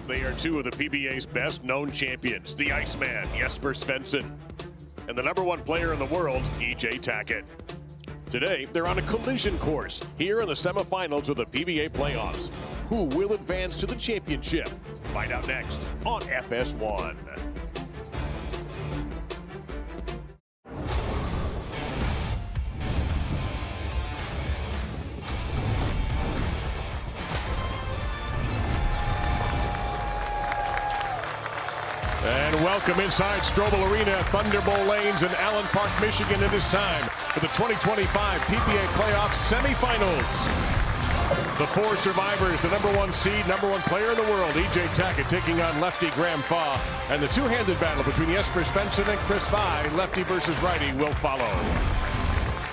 They are two of the PBA's best-known champions, the Iceman, Jesper Svensson, and the #1 player in the world, E.J. Tackett. Today, they're on a collision course here in the semifinals of the PBA playoffs. Who will advance to the championship? Find out next on FS1. And welcome inside Strobel Arena, Thunderbolt Lanes in Allen Park, Michigan. It is time for the 2025 PBA Playoff Semifinals. The four survivors, the #1 seed, #1 player in the world, E.J. Tackett taking on lefty Graham Faw. And the two-handed battle between Jesper Svensson and Chris Vai, lefty versus righty, will follow.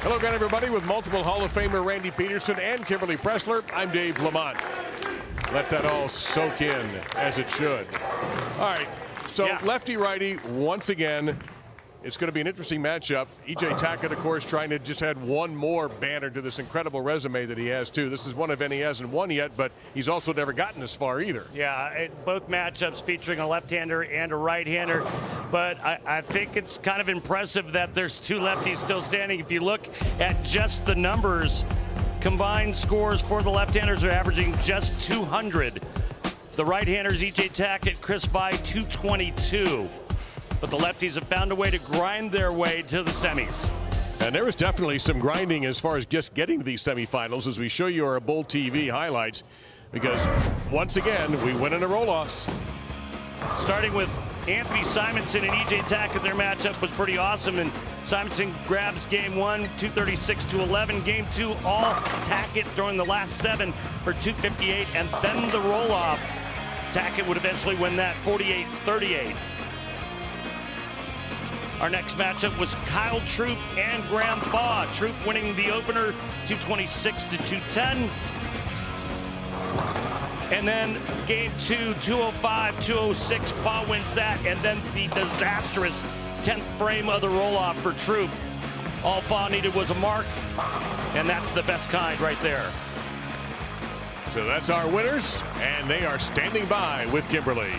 Hello again, everybody, with multiple Hall of Famer Randy Pedersen and Kimberly Pressler. I'm Dave Lamont. Let that all soak in, as it should. All right. So lefty-righty, once again, it's going to be an interesting matchup. E.J. Tackett, of course, trying to just add one more banner to this incredible resume that he has, too. This is one event he hasn't won yet, but he's also never gotten this far either. Yeah, both matchups featuring a left-hander and a right-hander. But I think it's kind of impressive that there's two lefties still standing. If you look at just the numbers, combined scores for the left-handers are averaging just 200. The right-handers, E.J. Tackett, Chris Vai, 222. But the lefties have found a way to grind their way to the semis. And there was definitely some grinding as far as just getting to these semifinals as we show you our Bull TV highlights. Because once again, we win in the roll-offs. Starting with Anthony Simonson and E.J. Tackett, their matchup was pretty awesome. And Simonson grabs game one, 236-11. Game two, all Tackett throwing the last 7 for 258. And then the roll-off. Tackett would eventually win that 48-38. Our next matchup was Kyle Troop and Graham Faw. Troop winning the opener, 226-210. And then game two, 205-206. Faw wins that. And then the disastrous 10th frame of the roll-off for Troop. All Faw needed was a mark, and that's the best kind right there. So that's our winners, and they are standing by with Kimberly.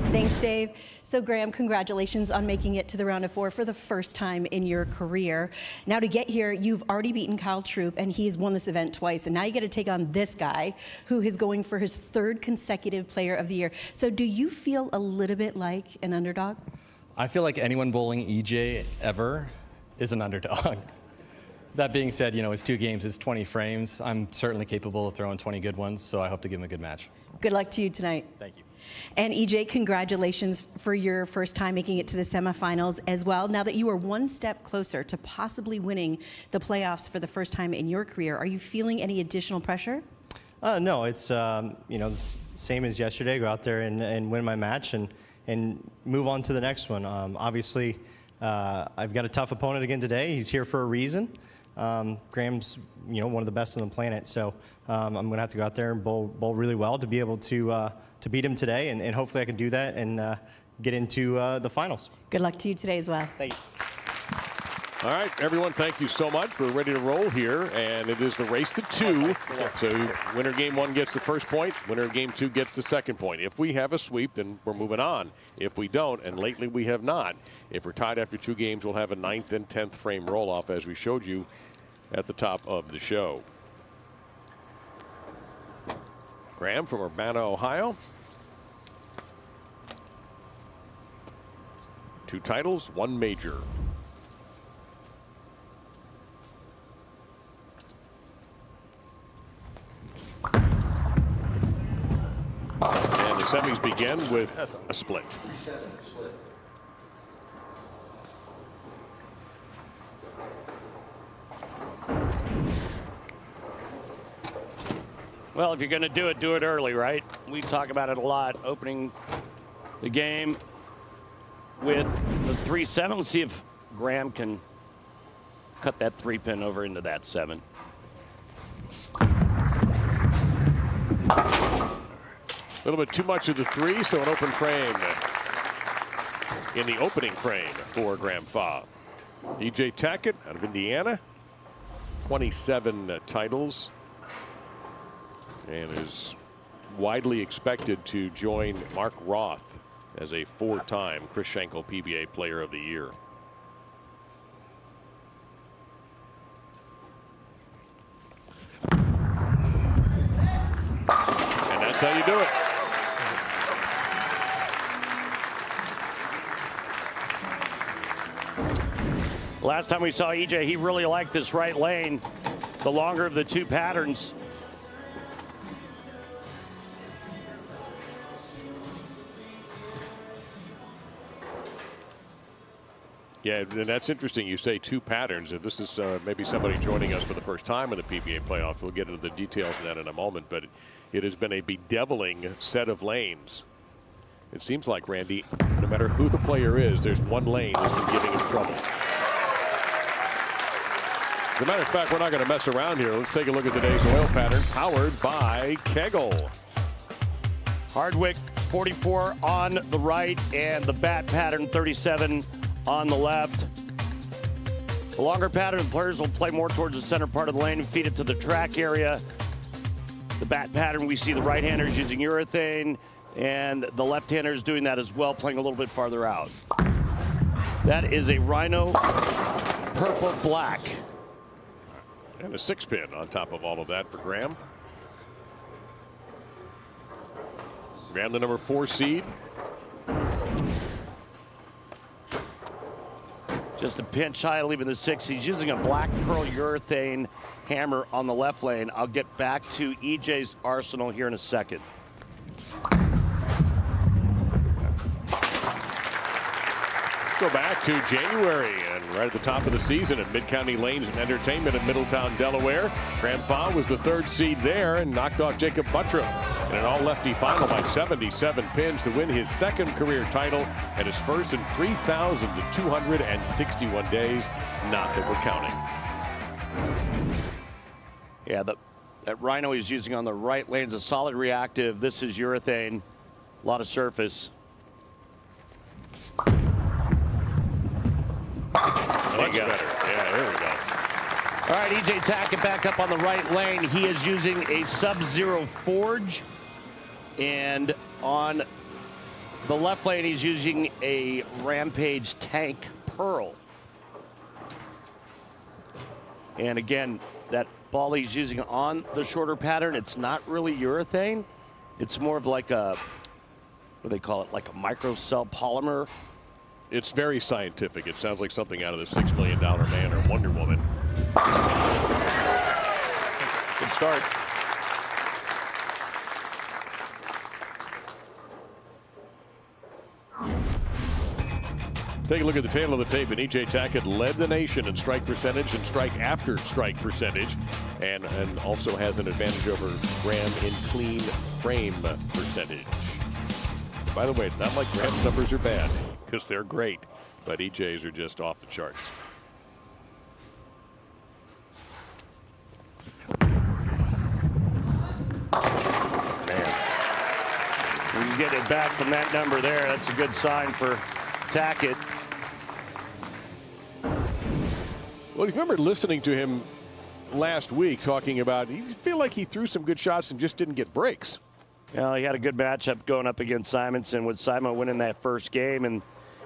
Thanks, Dave. So, Graham, congratulations on making it to the round of 4 for the first time in your career. Now, to get here, you've already beaten Kyle Troop, and he's won this event twice. And now you get to take on this guy, who is going for his 3rd consecutive Player of the Year. So, do you feel a little bit like an underdog? I feel like anyone bowling EJ ever is an underdog. That being said, you know, it's 2 games, it's 20 frames. I'm certainly capable of throwing 20 good ones, so I hope to give him a good match. Good luck to you tonight. Thank you. And EJ, congratulations for your first time making it to the semifinals as well. Now that you are one step closer to possibly winning the playoffs for the first time in your career, are you feeling any additional pressure? No, it's you know, the same as yesterday. Go out there and win my match and move on to the next one. Obviously, I've got a tough opponent again today. He's here for a reason. Graham's, you know, one of the best on the planet, so I'm going to have to go out there and bowl really well to be able to beat him today, and hopefully I can do that and get into the finals. Good luck to you today as well. Thank you. All right, everyone, thank you so much. We're ready to roll here, and it is the race to 2. So winner game 1 gets the first point, winner game 2 gets the second point. If we have a sweep, then we're moving on. If we don't, and lately we have not, if we're tied after 2 games, we'll have a 9th and 10th frame roll-off, as we showed you at the top of the show. Graham from Urbana, Ohio. 2 titles, 1 major. And the semis begin with a split. Well, if you're going to do it early, right? We talk about it a lot, opening the game with the 3-7. Let's see if Graham can cut that 3-pin over into that 7. A little bit too much of the 3, so an open frame in the opening frame for Graham Faw. E.J. Tackett out of Indiana, 27 titles, and is widely expected to join Mark Roth as a 4-time Chris Schenkel PBA Player of the Year. And that's how you do it. Last time we saw EJ, he really liked this right lane, the longer of the two patterns. Yeah, and that's interesting. You say two patterns. If this is maybe somebody joining us for the first time in the PBA playoffs, we'll get into the details of that in a moment, but it has been a bedeviling set of lanes. It seems like, Randy, no matter who the player is, there's one lane that's been giving him trouble. As a matter of fact, we're not going to mess around here. Let's take a look at today's oil pattern, powered by Kegel. Hardwick 44 on the right, and the bat pattern 37 on the left. The longer pattern, players will play more towards the center part of the lane and feed it to the track area. The bat pattern, we see the right-handers using urethane, and the left-handers doing that as well, playing a little bit farther out. That is a Rhino purple black. And a 6-pin on top of all of that for Graham. Graham, the number 4 seed. Just a pinch high, leaving the 6. He's using a black pearl urethane hammer on the left lane. I'll get back to EJ's arsenal here in a second. Go back to January, and right at the top of the season at Mid-County Lanes and Entertainment in Middletown, Delaware. Graham Faw was the 3rd seed there and knocked off Jacob Buttroff in an all-lefty final by 77 pins to win his 2nd career title and his first in 3,261 days, not that we're counting. Yeah, that Rhino he's using on the right lane is a solid reactive. This is urethane, a lot of surface. Much better. Yeah, there we go. All right, EJ Tackett back up on the right lane. He is using a Sub-Zero Forge. And on the left lane, he's using a Rampage Tank Pearl. And again, that ball he's using on the shorter pattern, it's not really urethane. It's more of like a, what do they call it, like a microcell polymer. It's very scientific. It sounds like something out of the $6 Million Man or Wonder Woman. Good start. Take a look at the tail of the tape, and EJ Tackett led the nation in strike percentage and strike after strike percentage, and also has an advantage over Graham in clean frame percentage. By the way, it's not like Graham's numbers are bad, because they're great, but EJ's are just off the charts. Man, when you get it back from that number there, that's a good sign for Tackett. Well, if you remember listening to him last week talking about, he feel like he threw some good shots and just didn't get breaks. Well, he had a good matchup going up against Simonson, with Simon winning that first game, and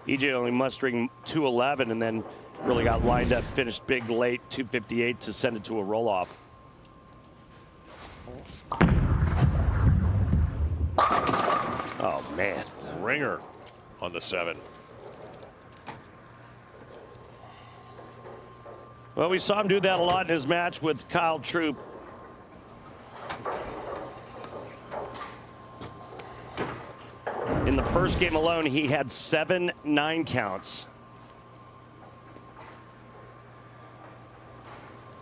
EJ only mustering 211, and then really got lined up, finished big late, 258 to send it to a roll-off. Oh, man. Ringer on the 7. Well, we saw him do that a lot in his match with Kyle Troop. In the first game alone, he had 7 9-counts.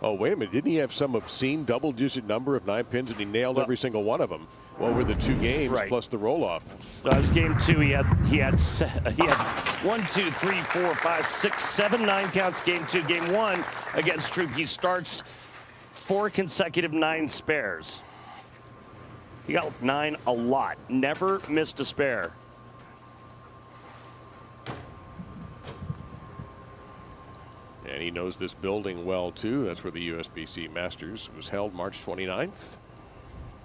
Oh, wait a minute. Didn't he have some obscene double-digit number of 9 pins, and he nailed every single one of them over the 2 games plus the roll-off? So that was game 2. He had 1, 2, 3, 4, 5, 6, 7 9-counts. Game 2, game 1 against Troop. He starts 4 consecutive 9 spares. He got 9 a lot. Never missed a spare. And he knows this building well, too. That's where the USBC Masters was held March 29th.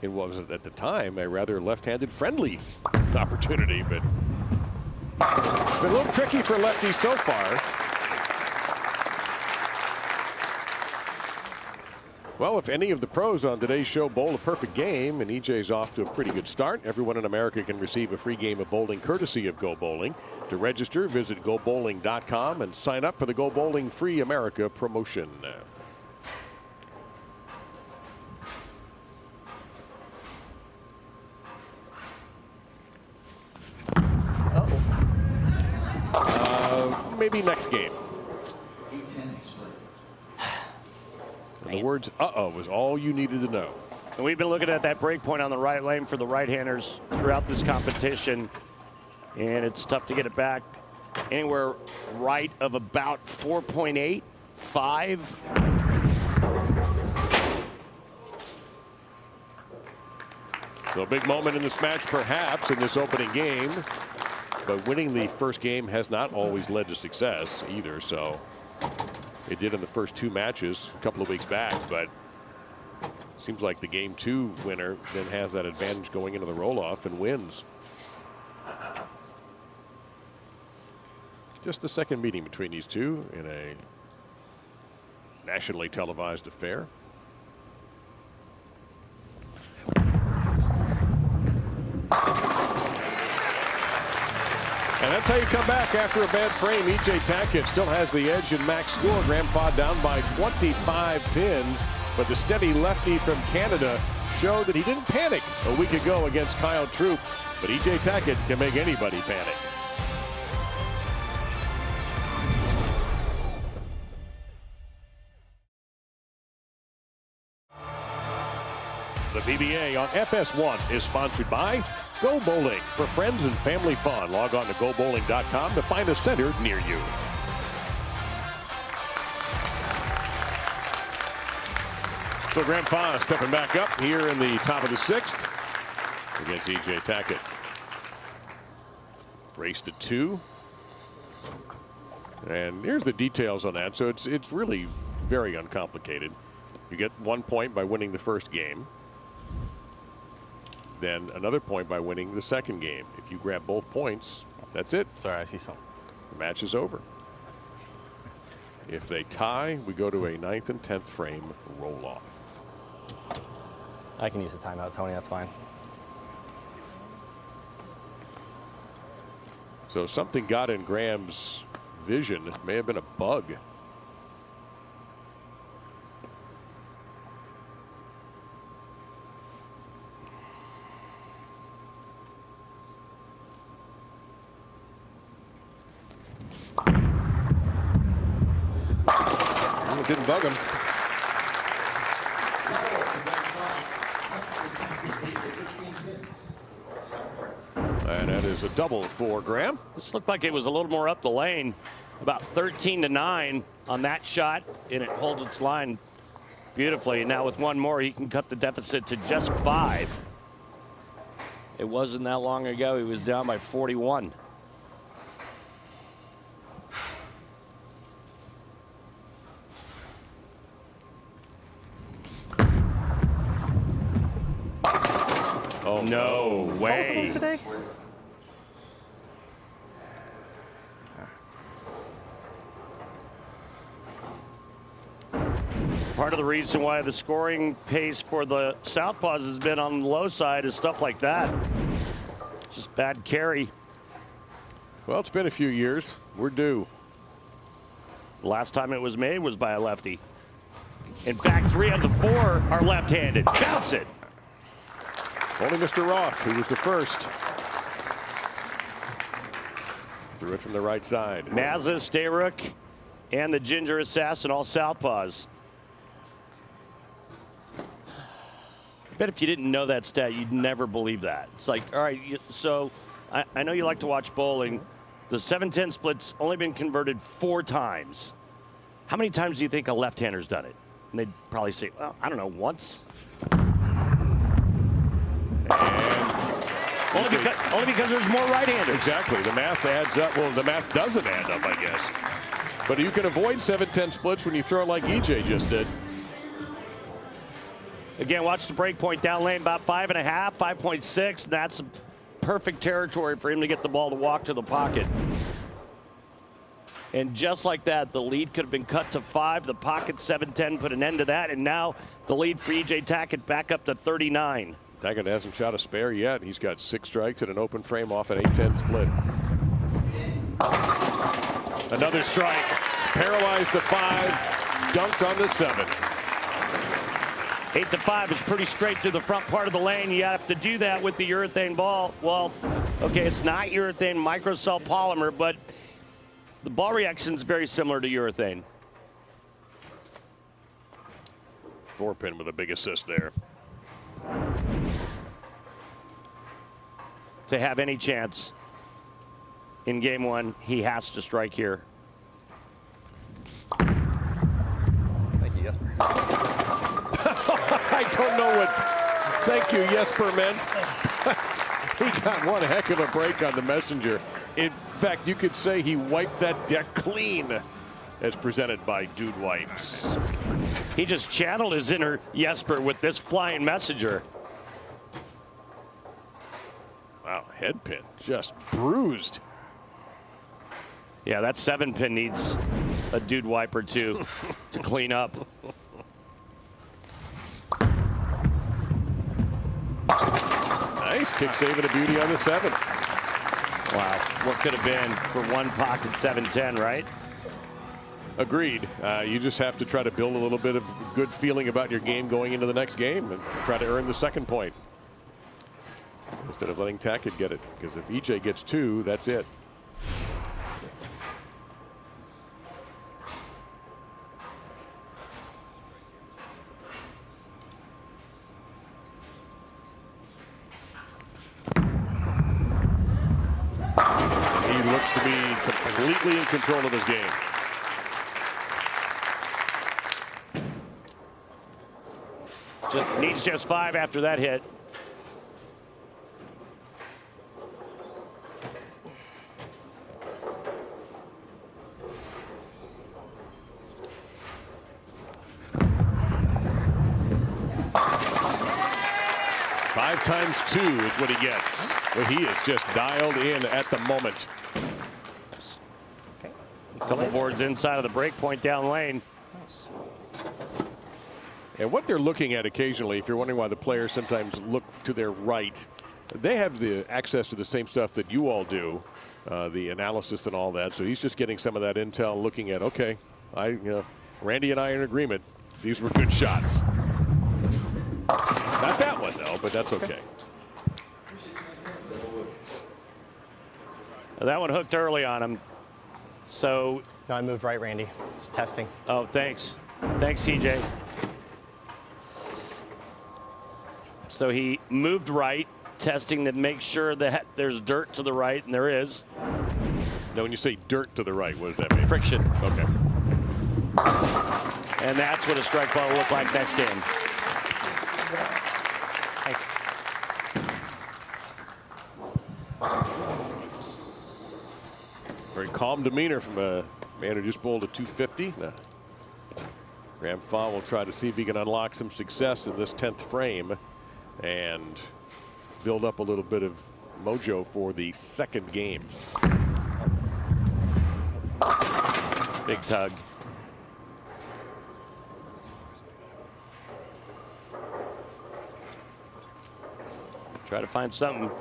It was at the time a rather left-handed friendly opportunity, but it's been a little tricky for lefties so far. Well, if any of the pros on today's show bowl a perfect game, and EJ's off to a pretty good start, everyone in America can receive a free game of bowling courtesy of Go Bowling. To register, visit gobowling.com and sign up for the Go Bowling Free America promotion. Maybe next game. And the words "uh-oh" was all you needed to know. And we've been looking at that break point on the right lane for the right-handers throughout this competition, and it's tough to get it back anywhere right of about 4.8, 5. So a big moment in this match, perhaps, in this opening game. But winning the first game has not always led to success either. So it did in the first 2 matches a couple of weeks back. But seems like the game 2 winner then has that advantage going into the roll-off and wins. Just the second meeting between these two in a nationally televised affair. And that's how you come back after a bad frame. EJ Tackett still has the edge in max score. Graham Fod down by 25 pins. But the steady lefty from Canada showed that he didn't panic a week ago against Kyle Troup. But EJ Tackett can make anybody panic. The PBA on FS1 is sponsored by Go Bowling. For friends and family fun, log on to gobowling.com to find a center near you. So Graham Fod stepping back up here in the top of the 6th against EJ Tackett. Race to 2. And here's the details on that. So it's really very uncomplicated. You get 1 point by winning the first game. Then another point by winning the second game. If you grab both points, that's it. Sorry, I see something. The match is over. If they tie, we go to a 9th and 10th frame roll-off. I can use the timeout, Tony. That's fine. So something got in Graham's vision. It may have been a bug. It didn't bug him. And that is a double for Graham. This looked like it was a little more up the lane, about 13-9 on that shot, and it holds its line beautifully. And now with one more, he can cut the deficit to just 5. It wasn't that long ago he was down by 41. Oh, no way. Today? Part of the reason why the scoring pace for the Southpaws has been on the low side is stuff like that. Just bad carry. Well, it's been a few years. We're due. The last time it was made was by a lefty. In fact, 3 of the 4 are left-handed. Bounce it. Only Mr. Roth, who was the first. Threw it from the right side. Mazza, Stayrook, and the Ginger Assassin, all Southpaws. I bet if you didn't know that stat, you'd never believe that. It's like, all right, so I know you like to watch bowling. The 7-10 split's only been converted 4 times. How many times do you think a left-hander's done it? And they'd probably say, well, I don't know, once. Only because there's more right-handers. Exactly. The math adds up. Well, the math doesn't add up, I guess. But you can avoid 7-10 splits when you throw it like EJ just did. Again, watch the break point down lane, about 5.5, 5.6. That's perfect territory for him to get the ball to walk to the pocket. And just like that, the lead could have been cut to 5. The pocket 7-10 put an end to that. And now the lead for E.J. Tackett back up to 39. Tackett hasn't shot a spare yet. He's got 6 strikes and an open frame off an 8-10 split. Another strike. Paralyzed the 5. Dunked on the 7. 8-5 is pretty straight through the front part of the lane. You have to do that with the urethane ball. Well, okay, it's not urethane, microcell polymer, but the ball reaction is very similar to urethane. 4-pin with a big assist there. To have any chance in game 1, he has to strike here. Thank you, Jesper. I don't know what thank you, Jesper meant. He got one heck of a break on the messenger. In fact, you could say he wiped that deck clean, as presented by Dude Wipes. He just channeled his inner Jesper with this flying messenger. Wow, head pin just bruised. Yeah, that 7-pin needs a Dude Wipe or two to clean up. Nice kick saving a beauty on the 7. Wow, what could have been for one pocket 7-10, right? Agreed. You just have to try to build a little bit of good feeling about your game going into the next game and try to earn the 2nd point. Instead of letting Tackett get it, because if EJ gets 2, that's it. He looks to be completely in control of his game. Needs just 5 after that hit. Five times 2 is what he gets. But he is just dialed in at the moment. A couple boards inside of the break point down lane. And what they're looking at occasionally, if you're wondering why the players sometimes look to their right, they have the access to the same stuff that you all do, the analysis and all that. So he's just getting some of that intel, looking at, okay, Randy and I are in agreement. These were good shots. Not that one, though, but that's okay. That one hooked early on him. So. No, I moved right, Randy. Just testing. Oh, thanks. Thanks, TJ. So he moved right, testing to make sure that there's dirt to the right, and there is. Now, when you say dirt to the right, what does that mean? Friction. Okay. And that's what a strike ball will look like next game. Very calm demeanor from a man who just bowled a 250. Now, Graham Faw will try to see if he can unlock some success in this 10th frame and build up a little bit of mojo for the 2nd game. Big tug. Try to find something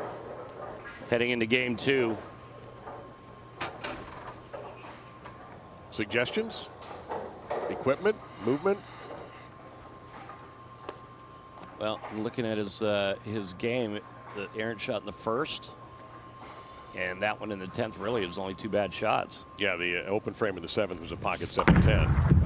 heading into game 2. Suggestions? Equipment? Movement? Well, I'm looking at his game, the errant shot in the 1st, and that one in the 10th. Really, it was only 2 bad shots. Yeah, the open frame in the 7th was a pocket 7-10.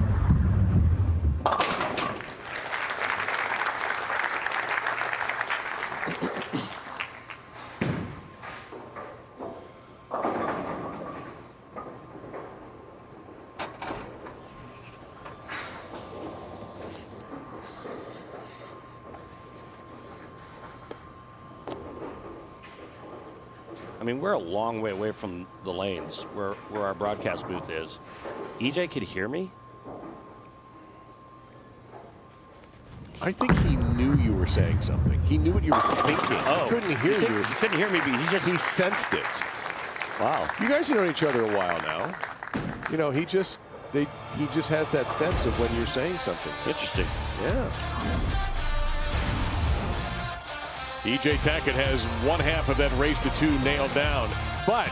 I mean, we're a long way away from the lanes where our broadcast booth is. EJ could hear me? I think he knew you were saying something. He knew what you were thinking. Oh. He couldn't hear you. He couldn't hear me. He sensed it. Wow. You guys have known each other a while now. You know, he just has that sense of when you're saying something. Interesting. Yeah. E.J. Tackett has one half of that race to 2 nailed down. But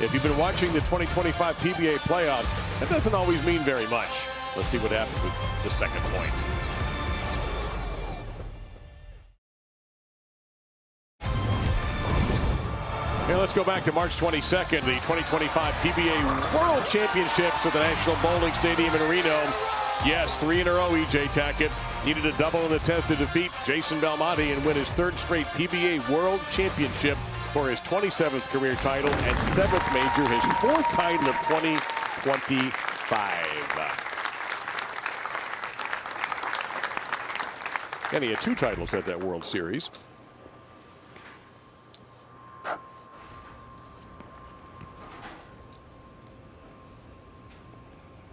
if you've been watching the 2025 PBA playoff, that doesn't always mean very much. Let's see what happens with the second point. Here, let's go back to March 22nd, the 2025 PBA World Championships at the National Bowling Stadium in Reno. Yes, 3 in a row, E.J. Tackett needed a double in the 10th to defeat Jason Belmonte and win his 3rd straight PBA World Championship for his 27th career title and 7th major, his 4th title of 2025. And he had 2 titles at that World Series.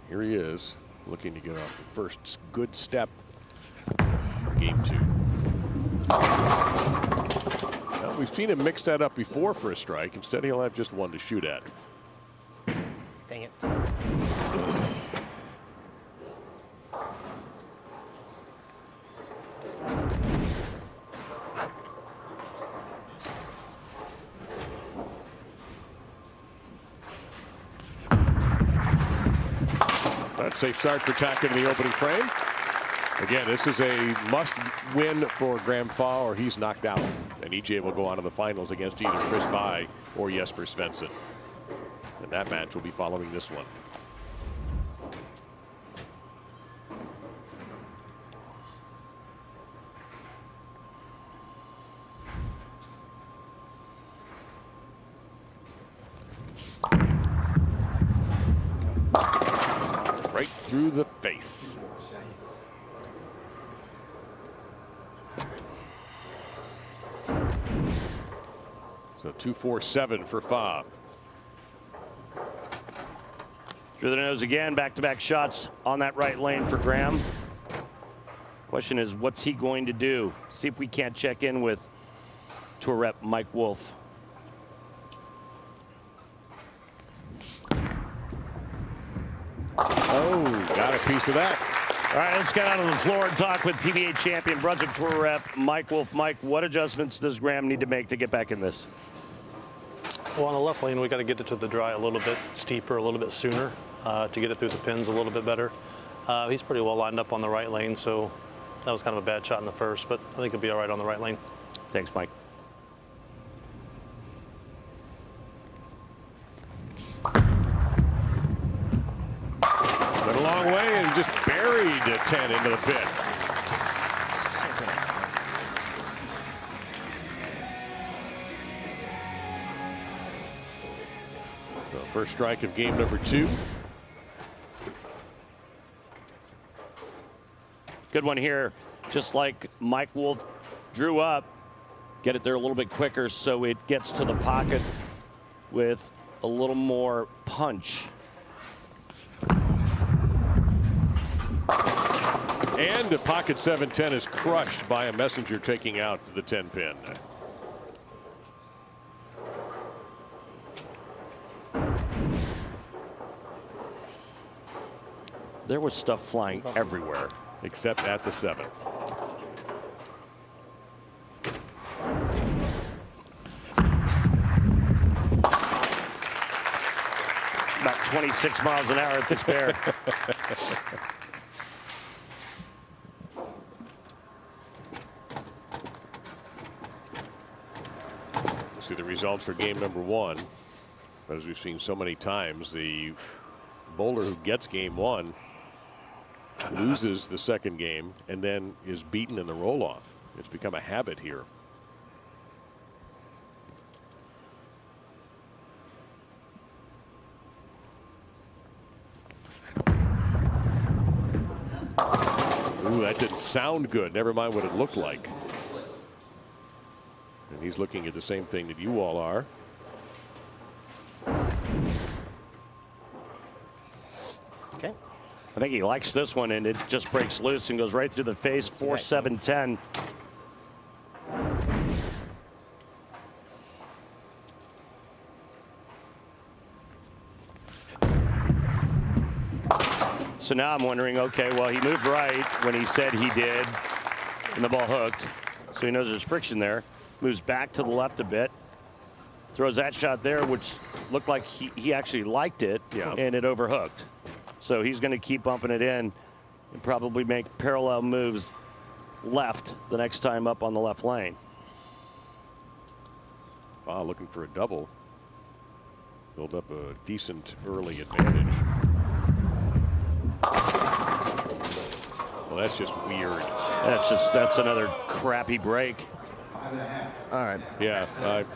Here he is, looking to get off the first good step. Game 2. Well, we've seen him mix that up before for a strike. Instead, he'll have just 1 to shoot at. Dang it. Safe start for Tackett in the opening frame. Again, this is a must-win for Graham Faw, or he's knocked out. And EJ will go on to the finals against either Chris By or Jesper Svensson. And that match will be following this one. Right through the face. So 2-4-7 for Faw. Through the nose again, back-to-back shots on that right lane for Graham. Question is, what's he going to do? See if we can't check in with Tour rep Mike Wolf. Oh, got a piece of that. All right, let's get out on the floor and talk with PBA champion Brunswick Tour rep Mike Wolf. Mike, what adjustments does Graham need to make to get back in this? Well, on the left lane, we got to get it to the dry a little bit steeper, a little bit sooner to get it through the pins a little bit better. He's pretty well lined up on the right lane, so that was kind of a bad shot in the first, but I think he'll be all right on the right lane. Thanks, Mike. Went a long way and just buried a 10 into the pit. So first strike of game number 2. Good one here. Just like Mike Wolf drew up, get it there a little bit quicker so it gets to the pocket with a little more punch. And the pocket 7-10 is crushed by a messenger taking out the 10 pin. There was stuff flying everywhere. Except at the 7th. About 26 miles an hour at this pair. See the results for game number 1. But as we've seen so many times, the bowler who gets game 1 loses the second game and then is beaten in the roll-off. It's become a habit here. Ooh, that didn't sound good. Never mind what it looked like. And he's looking at the same thing that you all are. Okay. I think he likes this one, and it just breaks loose and goes right through the face. 4-7-10. So now I'm wondering, okay, well, he moved right when he said he did, and the ball hooked. So he knows there's friction there. Moves back to the left a bit. Throws that shot there, which looked like he actually liked it, and it overhooked. So he's going to keep bumping it in and probably make parallel moves left the next time up on the left lane. Wow, looking for a double. Build up a decent early advantage. Well, that's just weird. That's another crappy break. All right. Yeah,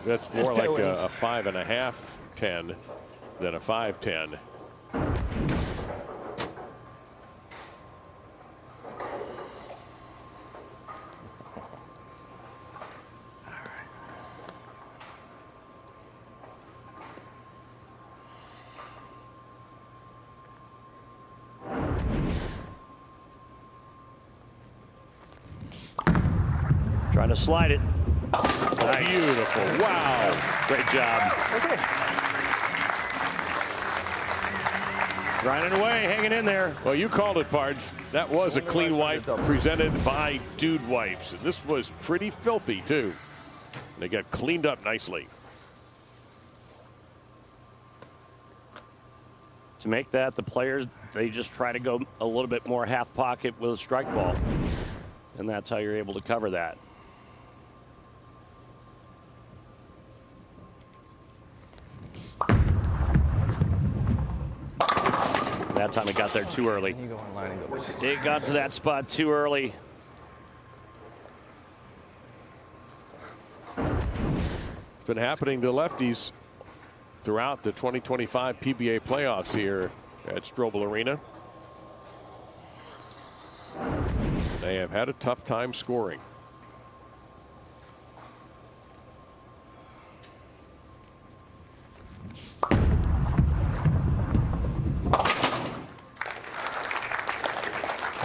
that's more like a 5.5 10 than a 5-10. Trying to slide it. Nice. Beautiful. Wow. Great job. Okay. Grinding away, hanging in there. Well, you called it, Pards. That was a clean wipe presented by Dude Wipes. And this was pretty filthy, too. They got cleaned up nicely. To make that, the players, they just try to go a little bit more half pocket with a strike ball. And that's how you're able to cover that. That time it got there too early. You go online and go. It got to that spot too early. It's been happening to lefties throughout the 2025 PBA playoffs here at Strobel Arena. They have had a tough time scoring.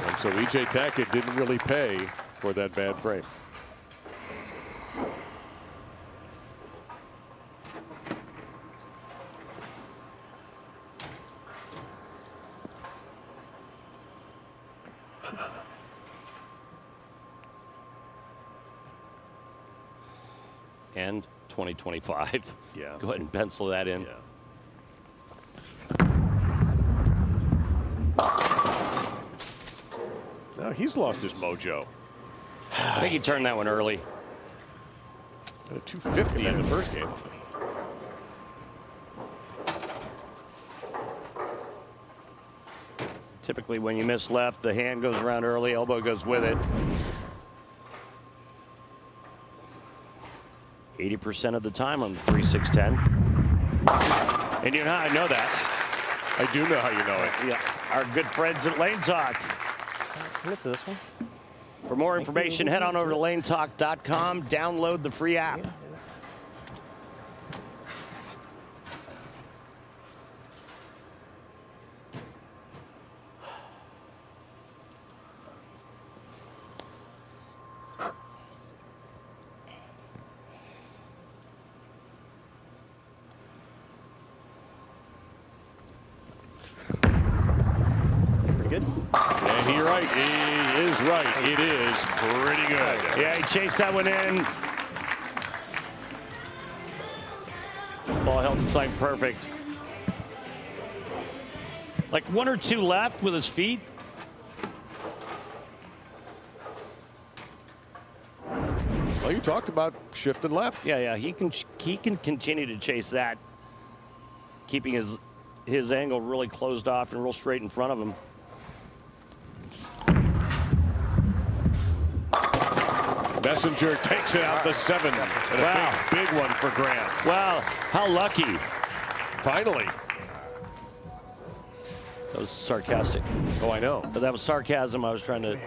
And so E.J. Tackett didn't really pay for that bad frame. And 2025. Yeah. Go ahead and pencil that in. Yeah. Now he's lost his mojo. I think he turned that one early. Got a 250 in the first game. Typically when you miss left, the hand goes around early, elbow goes with it. 80% of the time on the 3-6-10. And you know how I know that? I do know how you know it. Yeah, our good friends at Lane Talk. Commit to this one. For more information, head on over to lanetalk.com, download the free app. Good. And he's right. He is right. It is pretty good. Yeah, he chased that one in. Ball held inside perfect. Like one or two left with his feet. Well, you talked about shifting left. Yeah, he can continue to chase that, keeping his angle really closed off and real straight in front of him. Messenger takes it out the 7. And Wow. a big one for Graham. Wow, how lucky. Finally. That was sarcastic. Oh, I know. But that was sarcasm I was trying to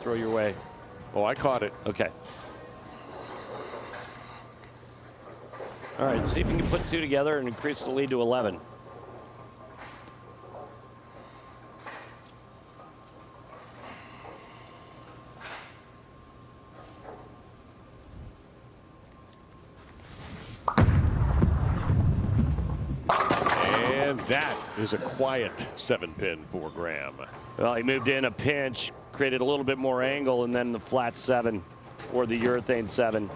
throw your way. Oh, I caught it. Okay. All right, see if you can put two together and increase the lead to 11. That is a quiet 7-pin for Graham. Well, he moved in a pinch, created a little bit more angle, and then the flat 7 or the urethane 7.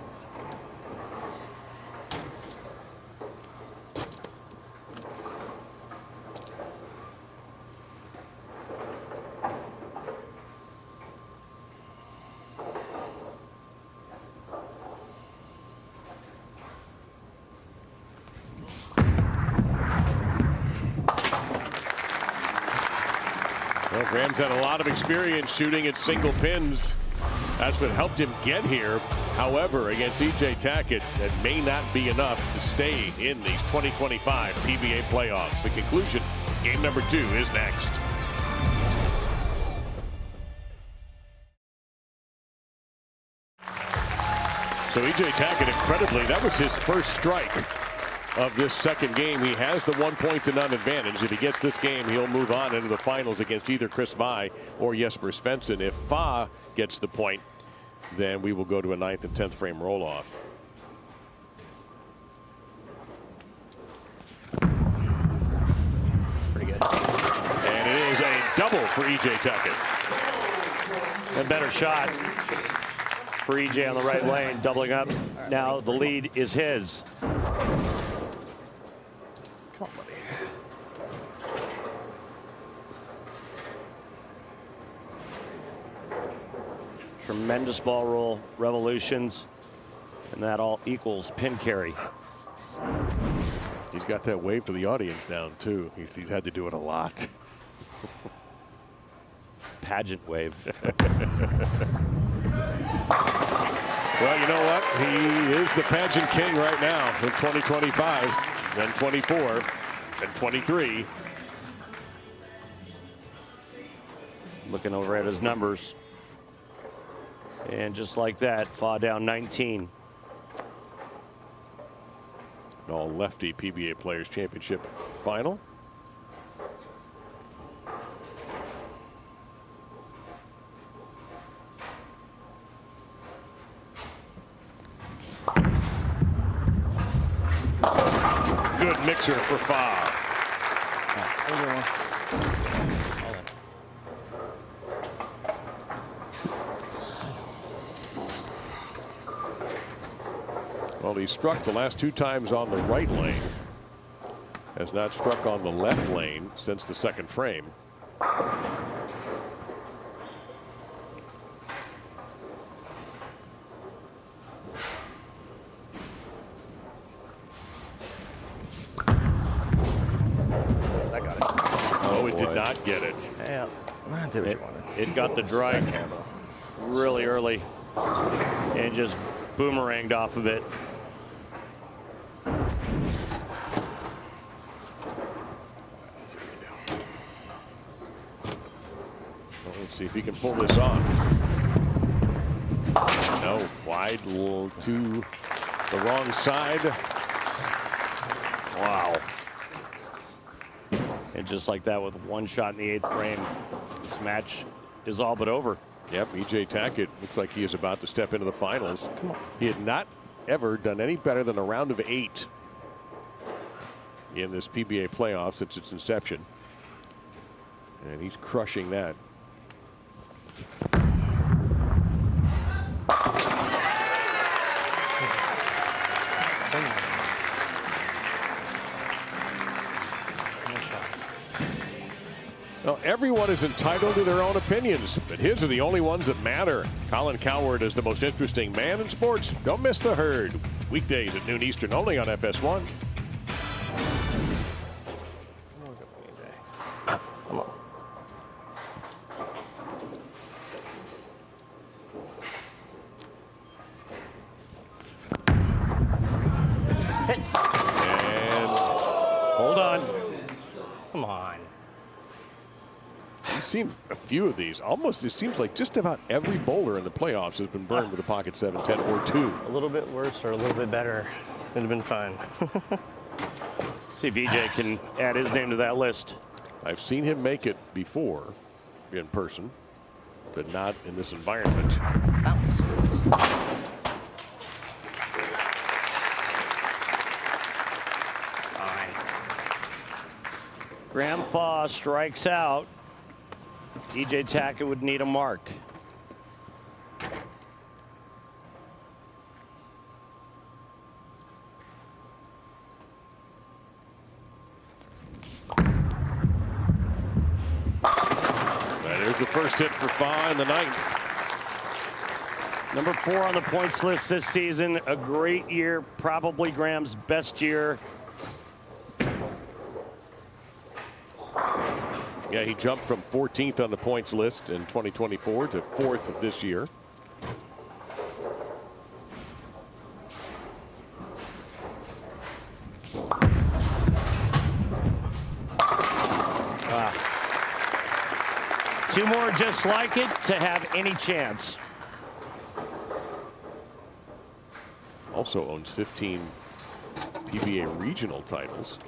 Well, Graham's had a lot of experience shooting at single pins. That's what helped him get here. However, against EJ Tackett, that may not be enough to stay in these 2025 PBA playoffs. The conclusion, game number 2 is next. So EJ Tackett, incredibly, that was his first strike of this second game. He has the 1-point-to-none advantage. If he gets this game, he'll move on into the finals against either Chris Vai or Jesper Svensson. If Fa gets the point, then we will go to a 9th and 10th frame roll-off. It's pretty good. And it is a double for EJ Tackett. A better shot for EJ on the right lane, doubling up. Now the lead is his. Come on, buddy. Tremendous ball roll, revolutions, and that all equals pin carry. He's got that wave to the audience down, too. He's had to do it a lot. Pageant wave. Well, you know what? He is the pageant king right now in 2025, then 24, and 23. Looking over at his numbers. And just like that, Fa down 19. An all-lefty PBA Players Championship final. Good mixer for Fa. Well, he struck the last 2 times on the right lane. Has not struck on the left lane since the second frame. I got it. Oh, it did not get it. Yeah, I did what you wanted. It got the drive really early and just boomeranged off of it. Well, let's see if he can pull this off. No, wide to the wrong side. Wow. And just like that, with one shot in the 8th frame, this match is all but over. Yep, EJ Tackett looks like he is about to step into the finals. Come on. He had not ever done any better than a round of 8 in this PBA playoff since its inception. And he's crushing that. Well, everyone is entitled to their own opinions, but his are the only ones that matter. Colin Cowherd is the most interesting man in sports. Don't miss the herd. Weekdays at noon Eastern only on FS1. Come on. And hold on. Come on. You've seen a few of these. Almost, it seems like just about every bowler in the playoffs has been burned with a pocket 7-10 or 2. A little bit worse or a little bit better. It'd have been fine. See if EJ can add his name to that list. I've seen him make it before in person, but not in this environment. Bounce. Graham Thaw strikes out. EJ Tackett would need a mark. There's the first hit for Thaw in the ninth. Number 4 on the points list this season. A great year, probably Graham's best year. Yeah, he jumped from 14th on the points list in 2024 to 4th of this year. Two more just like it to have any chance. Also owns 15 PBA regional titles.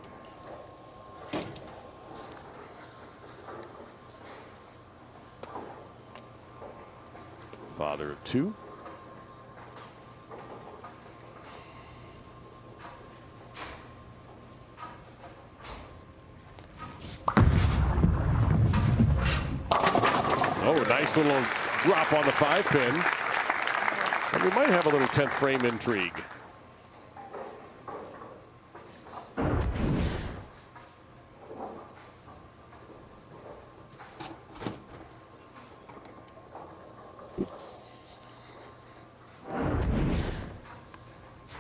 Father of 2. Oh, nice little drop on the 5-pin. And we might have a little 10th frame intrigue.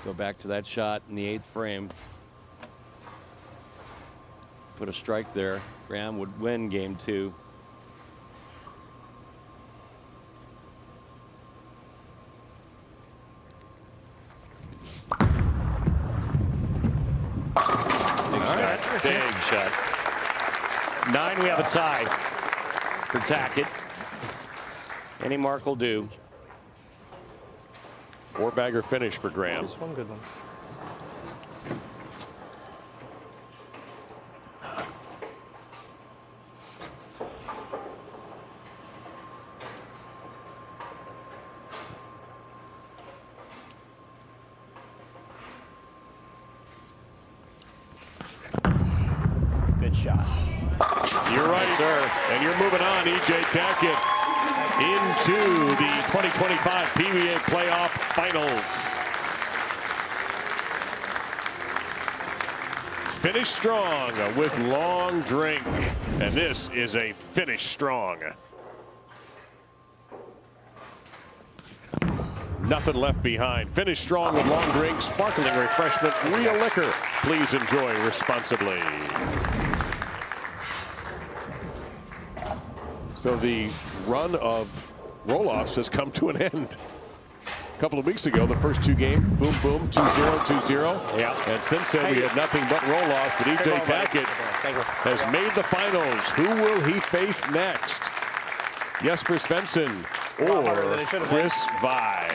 Go back to that shot in the 8th frame. Put a strike there. Graham would win game 2. Big shot. 9, we have a tie for Tackett. Any mark will do. 4-bagger finish for Graham. Just one good one. Good shot. You're right, sir. And you're moving on, EJ Tackett, into the 2025 PBA playoff finals. Finish strong with long drink. And this is a finish strong. Nothing left behind. Finish strong with long drink, sparkling refreshment, real liquor. Please enjoy responsibly. So the run of roll-offs has come to an end. A couple of weeks ago, the first 2 games, boom, boom, 2-0, 2-0. Yeah. And since then, we had nothing but roll-offs. But EJ Tackett has made the finals. Who will he face next? Jesper Svensson or Chris Vi?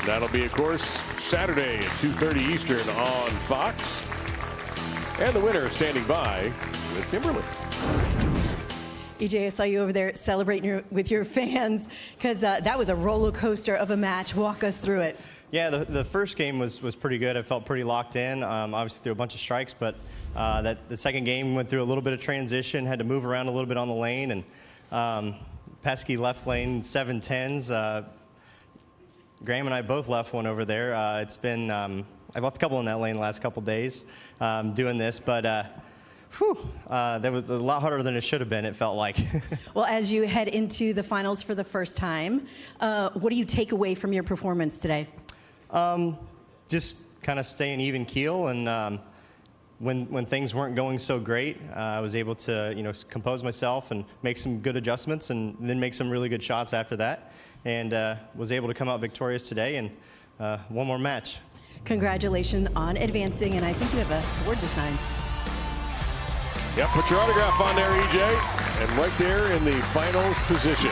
That'll be, of course, Saturday at 2:30 Eastern on Fox. And the winner standing by with Kimberly. EJ, I saw you over there celebrating with your fans because that was a roller coaster of a match. Walk us through it. Yeah, the first game was pretty good. I felt pretty locked in. Obviously threw a bunch of strikes, but the second game went through a little bit of transition, had to move around a little bit on the lane, and pesky left lane 7-10s. Graham and I both left one over there. It's been, I've left a couple in that lane the last couple days doing this, but that was a lot harder than it should have been, it felt like. Well, as you head into the finals for the first time, what do you take away from your performance today? Just kind of staying even keel, and when things weren't going so great, I was able to compose myself and make some good adjustments, and then make some really good shots after that, and was able to come out victorious today, and one more match. Congratulations on advancing, and I think you have a award to sign. Yep, put your autograph on there, EJ, and right there in the finals position.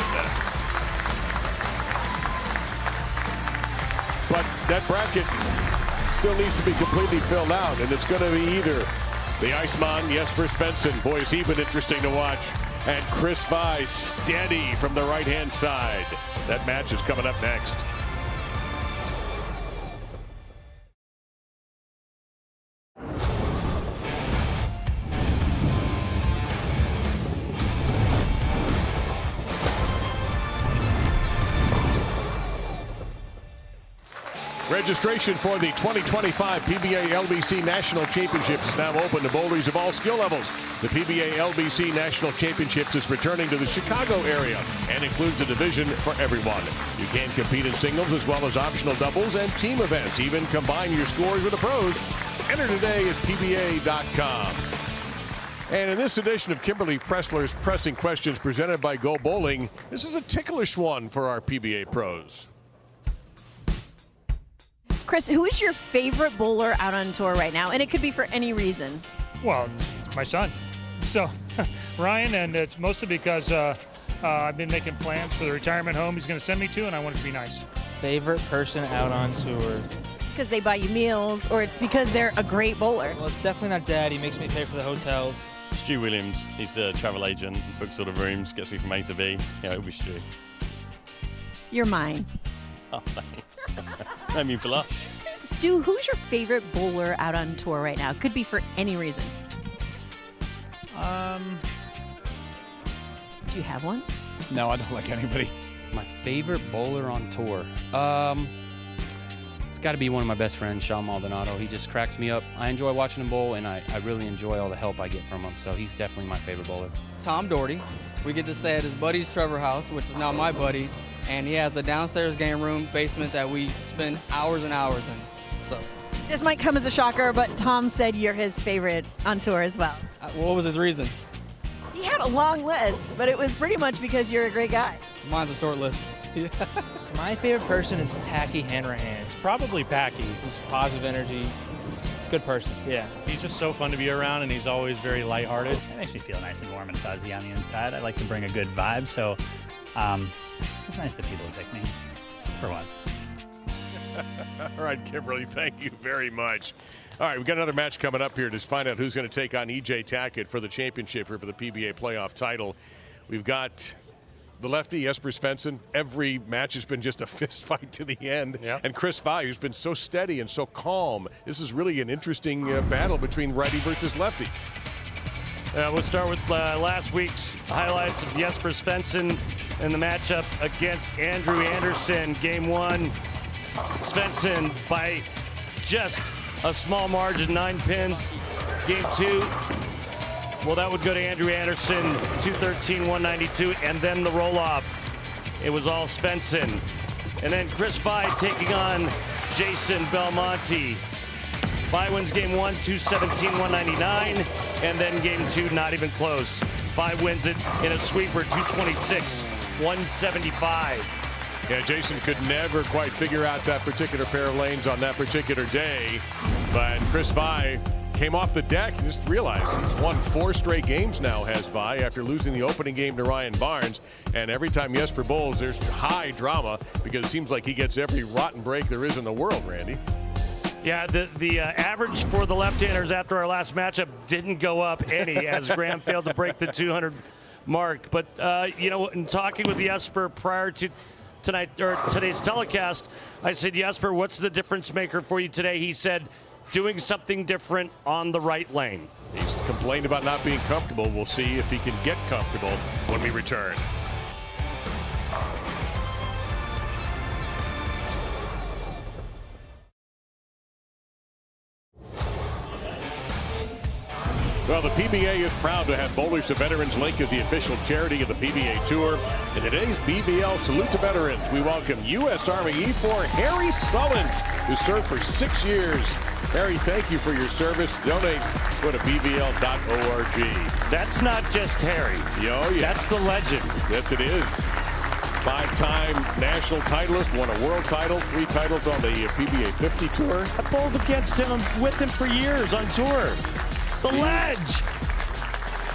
But that bracket still needs to be completely filled out, and it's going to be either the Iceman, Jesper Svensson, boy, has he been interesting to watch, and Chris Vi, steady from the right-hand side. That match is coming up next. Registration for the 2025 PBA LBC National Championships is now open to bowlers of all skill levels. The PBA LBC National Championships is returning to the Chicago area and includes a division for everyone. You can compete in singles as well as optional doubles and team events. Even combine your scores with the pros. Enter today at PBA.com. And in this edition of Kimberly Pressler's Pressing Questions presented by Go Bowling, this is a ticklish one for our PBA pros. Chris, who is your favorite bowler out on tour right now? And it could be for any reason. Well, it's my son. So, Ryan, and it's mostly because I've been making plans for the retirement home he's going to send me to, and I want it to be nice. Favorite person out on tour? It's because they buy you meals, or it's because they're a great bowler. Well, it's definitely not Dad. He makes me pay for the hotels. Stu Williams, he's the travel agent, books all the rooms, gets me from A to B. Yeah, it'll be Stu. You're mine. Oh, thanks. I mean, bluff. Stu, who is your favorite bowler out on tour right now? Could be for any reason. Do you have one? No, I don't like anybody. My favorite bowler on tour? It's got to be one of my best friends, Sean Maldonado. He just cracks me up. I enjoy watching him bowl, and I really enjoy all the help I get from him. So he's definitely my favorite bowler. Tom Doherty. We get to stay at his buddy's Trevor house, which is now my buddy, and he has a downstairs game room basement that we spend hours and hours in. So This might come as a shocker, but Tom said you're his favorite on tour as well. what was his reason? He had a long list, but it was pretty much because you're a great guy. Mine's a short list. My favorite person is Packy Hanrahan. It's probably Packy. He's positive energy, good person. Yeah, he's just so fun to be around, and he's always very lighthearted. It makes me feel nice and warm and fuzzy on the inside. I like to bring a good vibe, so it's nice that people pick me for once. All right, Kimberly, thank you very much. All right, we've got another match coming up here to find out who's going to take on E.J. Tackett for the championship or for the PBA playoff title. We've got the lefty, Jesper Svensson. Every match has been just a fist fight to the end. Yep. And Chris Vai, who's been so steady and so calm. This is really an interesting battle between righty versus lefty. We'll start with last week's highlights of Jesper Svensson in the matchup against Andrew Anderson. Game one, Svensson by just a small margin, 9 pins. Game two, well, that would go to Andrew Anderson, 213, 192, and then the roll-off. It was all Svensson. And then Chris Vai taking on Jason Belmonte. Vai wins game one, 217, 199, and then game two, not even close. Vai wins it in a sweeper, 226, 175. Yeah, Jason could never quite figure out that particular pair of lanes on that particular day. But Chris Vai came off the deck and just realized he's won 4 straight games now, has Vai, after losing the opening game to Ryan Barnes. And every time Jesper bowls, there's high drama because it seems like he gets every rotten break there is in the world, Randy. Yeah, the average for the left-handers after our last matchup didn't go up any as Graham failed to break the 200 mark. But, you know, in talking with Jesper prior to today's telecast, I said, Jesper, what's the difference maker for you today? He said, doing something different on the right lane. He's complained about not being comfortable. We'll see if he can get comfortable when we return. Well, the PBA is proud to have Bowlers to Veterans Link as the official charity of the PBA Tour. In today's BVL Salute to Veterans, we welcome U.S. Army E4 Harry Sullins, who served for 6 years. Harry, thank you for your service. Donate. Go to bvl.org. That's not just Harry. Oh, yeah. That's the legend. Yes, it is. 5-time national titleist, won a world title, 3 titles on the PBA 50 Tour. I bowled against him, with him for years on tour. The ledge.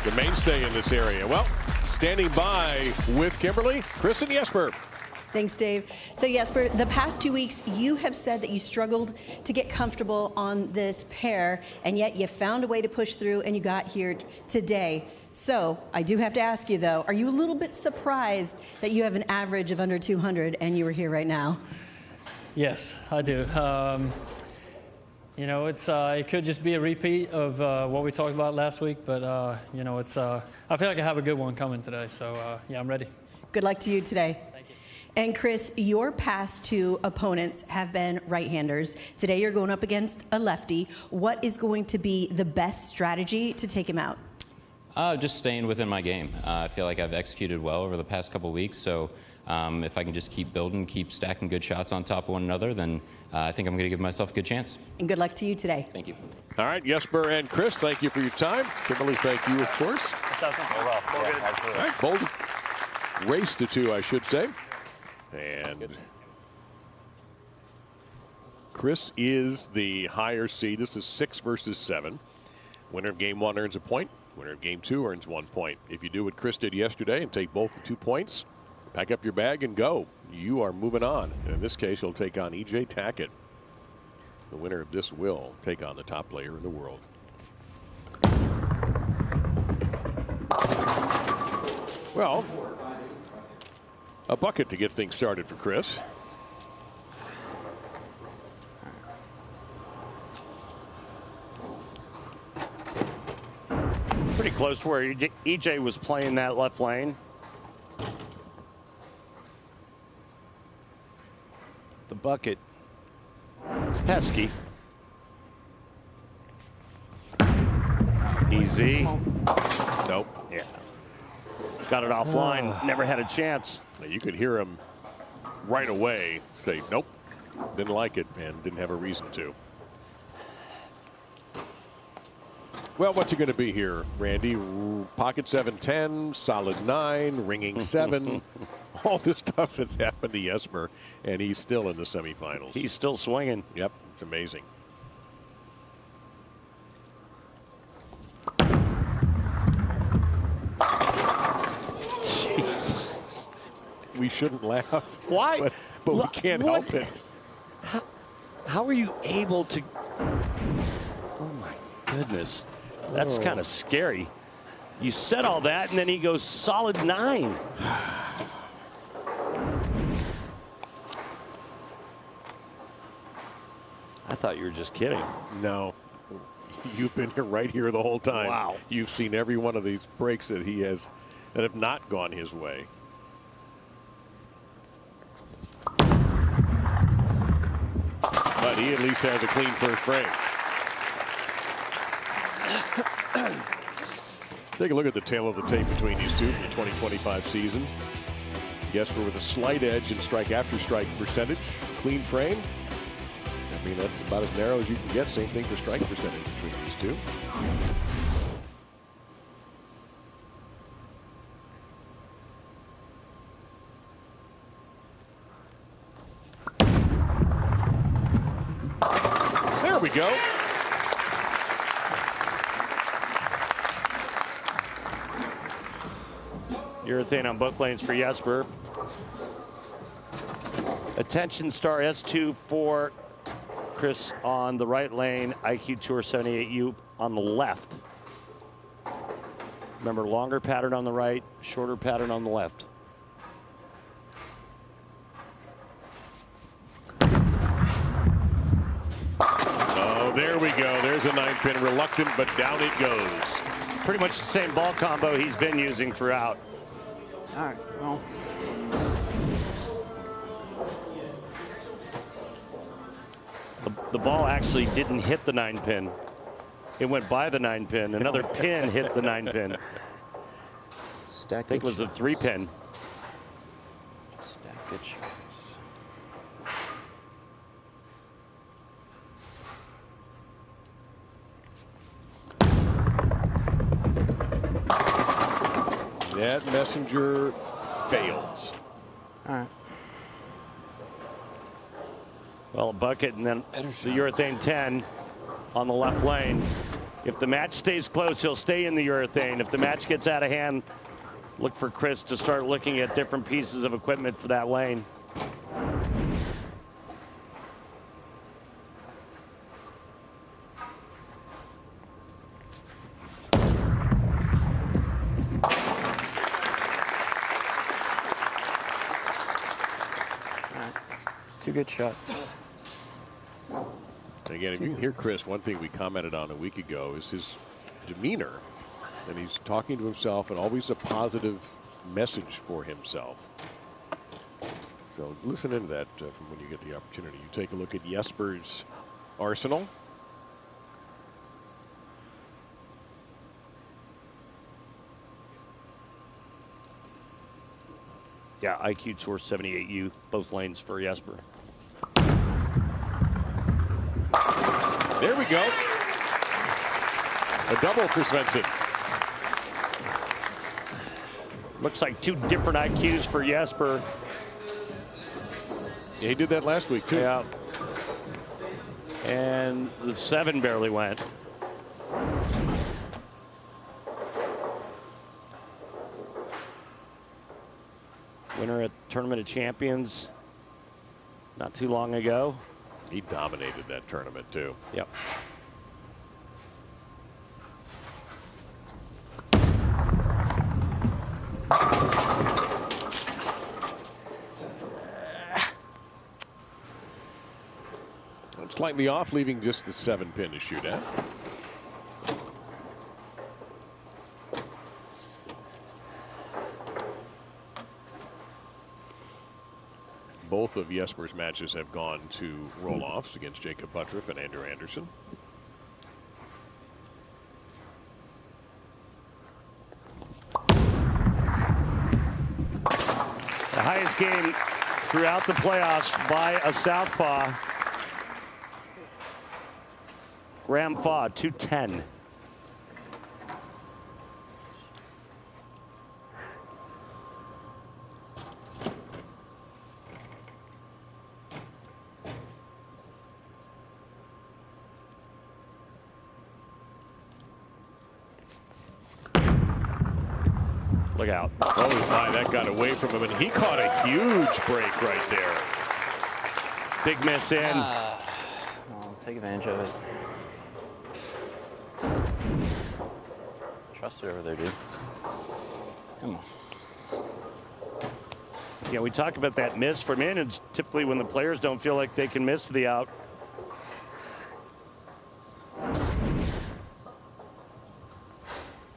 The mainstay in this area. Well, standing by with Kimberly, Chris and Jesper. Thanks, Dave. So Jesper, the past 2 weeks, you have said that you struggled to get comfortable on this pair, and yet you found a way to push through and you got here today. So I do have to ask you, though, are you a little bit surprised that you have an average of under 200 and you were here right now? Yes, I do. You know, it could just be a repeat of what we talked about last week, but you know, I feel like I have a good one coming today, so yeah, I'm ready. Good luck to you today. Thank you. And Chris, your past two opponents have been right-handers. Today you're going up against a lefty. What is going to be the best strategy to take him out? Just staying within my game. I feel like I've executed well over the past couple weeks, so if I can just keep building, keep stacking good shots on top of one another, then I think I'm going to give myself a good chance. And good luck to you today. Thank you. All right, Jesper and Chris, thank you for your time. Kimberly, thank you, of course. All right, bold race to two, I should say. And Chris is the higher seed. This is 6 versus 7. Winner of game 1 earns a point. Winner of game 2 earns 1 point. If you do what Chris did yesterday and take both the 2 points, pack up your bag and go. You are moving on. And in this case, you'll take on E.J. Tackett. The winner of this will take on the top player in the world. Well, a bucket to get things started for Chris. Pretty close to where EJ was playing that left lane. The bucket. It's pesky. Easy. Nope. Yeah. Got it offline. Never had a chance. You could hear him right away say, nope, didn't like it, and didn't have a reason to. Well, what's it going to be here, Randy? Pocket 7-10, solid 9, ringing 7. All this stuff has happened to Jesper, and he's still in the semifinals. He's still swinging. Yep, it's amazing. Jeez. We shouldn't laugh. Why? But we can't help it. How are you able to? Oh my goodness. That's kind of scary. You said all that, and then he goes solid 9. I thought you were just kidding. No. You've been here right here the whole time. Wow. You've seen every one of these breaks that he has that have not gone his way. But he at least has a clean first frame. Take a look at the tail of the tape between these two in the 2025 season. Jesper with a slight edge in strike after strike percentage. Clean frame. I mean, that's about as narrow as you can get. Same thing for strike percentage between these two. There we go. Urethane on both lanes for Jesper. Attention star S2 for Chris on the right lane. IQ Tour 78U on the left. Remember, longer pattern on the right, shorter pattern on the left. Oh, there we go. There's a 9-pin. Reluctant, but down it goes. Pretty much the same ball combo he's been using throughout. All right, well. The ball actually didn't hit the 9-pin. It went by the 9-pin. Another pin hit the 9-pin. I think it was a 3-pin. Stack good shots. That messenger fails. All right. Well, a bucket and then the urethane 10 on the left lane. If the match stays close, he'll stay in the urethane. If the match gets out of hand, look for Chris to start looking at different pieces of equipment for that lane. Two good shots. And again, if you can hear Chris, one thing we commented on a week ago is his demeanor. And he's talking to himself and always a positive message for himself. So listen into that from when you get the opportunity. You take a look at Jesper's arsenal. Yeah, IQ Tour 78U, both lanes for Jesper. There we go. A double for Svensson. Looks like two different IQs for Jesper. Yeah, he did that last week, too. Yeah. And the 7 barely went. Winner at Tournament of Champions not too long ago. He dominated that tournament, too. Yep. Slightly off, leaving just the 7 pin to shoot at. Both of Jesper's matches have gone to roll-offs against Jacob Buttriff and Andrew Anderson. The highest game throughout the playoffs by a southpaw. Graham Faw, 210. Look out. Oh my, that got away from him, and he caught a huge break right there. Big miss in. I'll take advantage of it. Trust it over there, dude. Come on. Yeah, we talk about that miss from in. It's typically when the players don't feel like they can miss the out.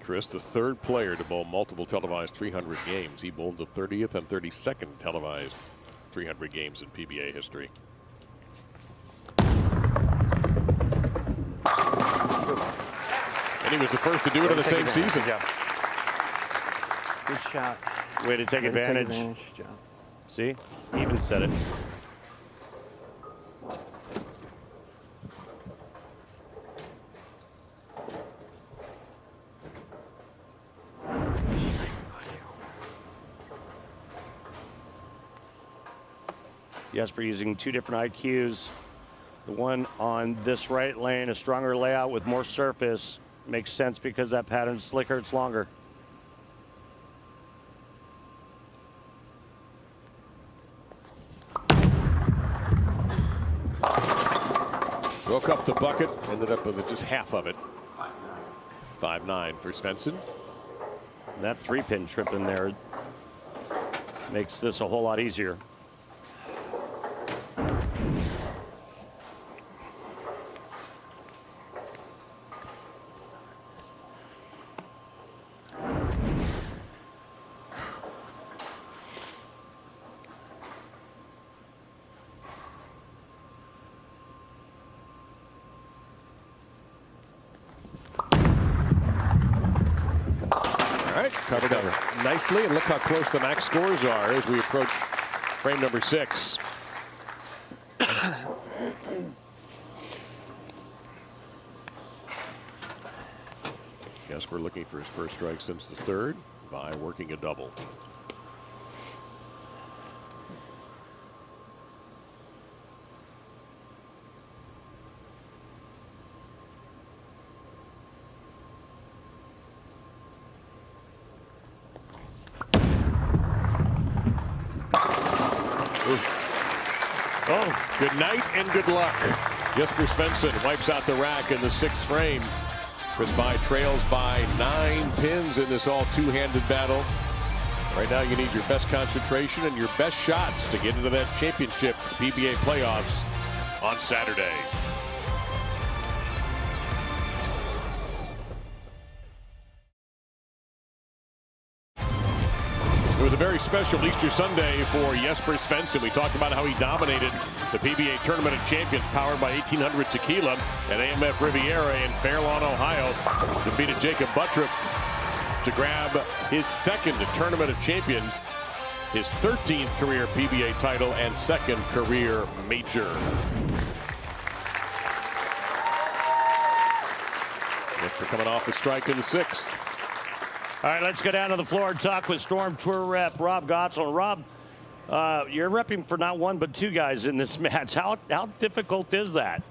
Chris, the 3rd player to bowl multiple televised 300 games. He bowled the 30th and 32nd televised 300 games in PBA history. And he was the first to do it in the same season. Good shot. Way to take advantage. Good job. See? He even said it. Jesper using 2 different IQs. The one on this right lane, a stronger layout with more surface. Makes sense because that pattern's slicker, it's longer. Broke up the bucket, ended up with just half of it. 5-9 for Svensson. That 3-pin trip in there makes this a whole lot easier. Covered up nicely, and look how close the max scores are as we approach frame number 6. Jesper looking for his first strike since the 3rd by working a double. Oh, good night and good luck. Jesper Svensson wipes out the rack in the 6th frame. Chris By trails by 9 pins in this all two-handed battle. Right now you need your best concentration and your best shots to get into that championship PBA playoffs on Saturday. It was a very special Easter Sunday for Jesper Svensson. We talked about how he dominated the PBA Tournament of Champions, powered by 1800 Tequila at AMF Riviera in Fairlawn, Ohio. Defeated Jacob Buttriff to grab his second Tournament of Champions, his 13th career PBA title and second career major. Jesper coming off a strike in the 6th. All right, let's go down to the floor and talk with Storm Tour rep Rob Gotzel. Rob, you're repping for not one but two guys in this match. How difficult is that?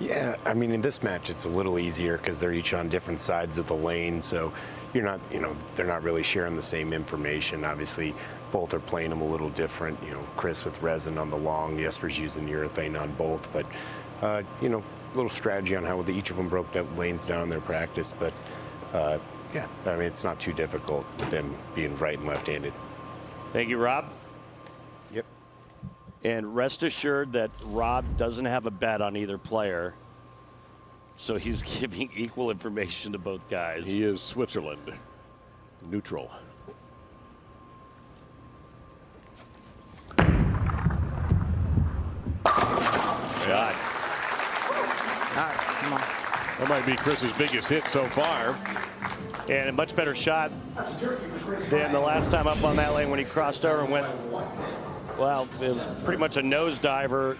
Yeah, I mean, in this match, it's a little easier because they're each on different sides of the lane. So you're not, they're not really sharing the same information. Obviously, both are playing them a little different. Chris with resin on the long, Jesper's using urethane on both. But, a little strategy on how each of them broke down lanes down in their practice. But, yeah, I mean, it's not too difficult with them being right and left-handed. Thank you, Rob. Yep. And rest assured that Rob doesn't have a bet on either player. So he's giving equal information to both guys. He is Switzerland. Neutral. Shot. All right, come on. That might be Chris's biggest hit so far. And a much better shot than the last time up on that lane when he crossed over and went, well, it was pretty much a nosediver.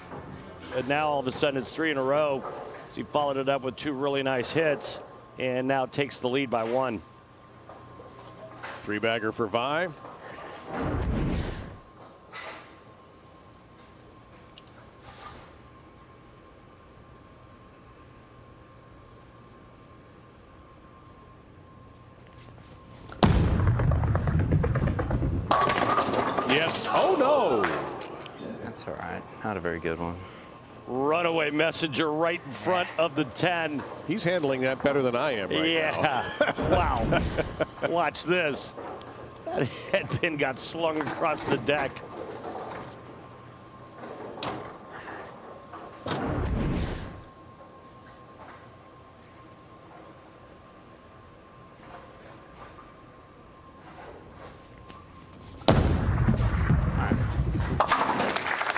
And now all of a sudden it's 3 in a row. So he followed it up with 2 really nice hits and now takes the lead by 1. 3-bagger for Vi. Yes. Oh, no. That's all right. Not a very good one. Runaway messenger right in front of the 10. He's handling that better than I am right now. Wow. Watch this. That headpin got slung across the deck.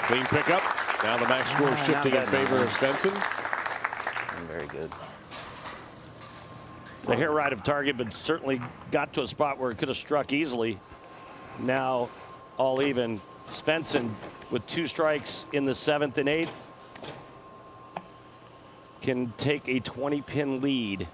Clean pickup. Now the max score shifting in favor of Svensson. Very good. It's a hair right of target, but certainly got to a spot where it could have struck easily. Now all even. Svensson with 2 strikes in the 7th and 8th can take a 20-pin lead.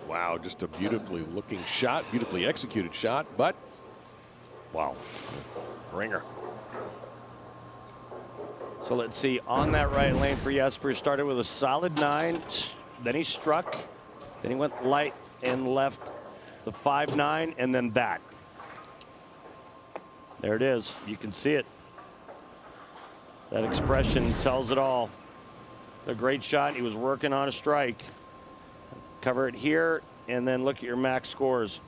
Wow, just a beautifully looking shot, beautifully executed shot, but wow, ringer. So let's see, on that right lane for Jesper, started with a solid 9, then he struck, then he went light and left the 5-9, and then back. There it is, you can see it. That expression tells it all. A great shot, he was working on a strike. Cover it here, and then look at your max scores.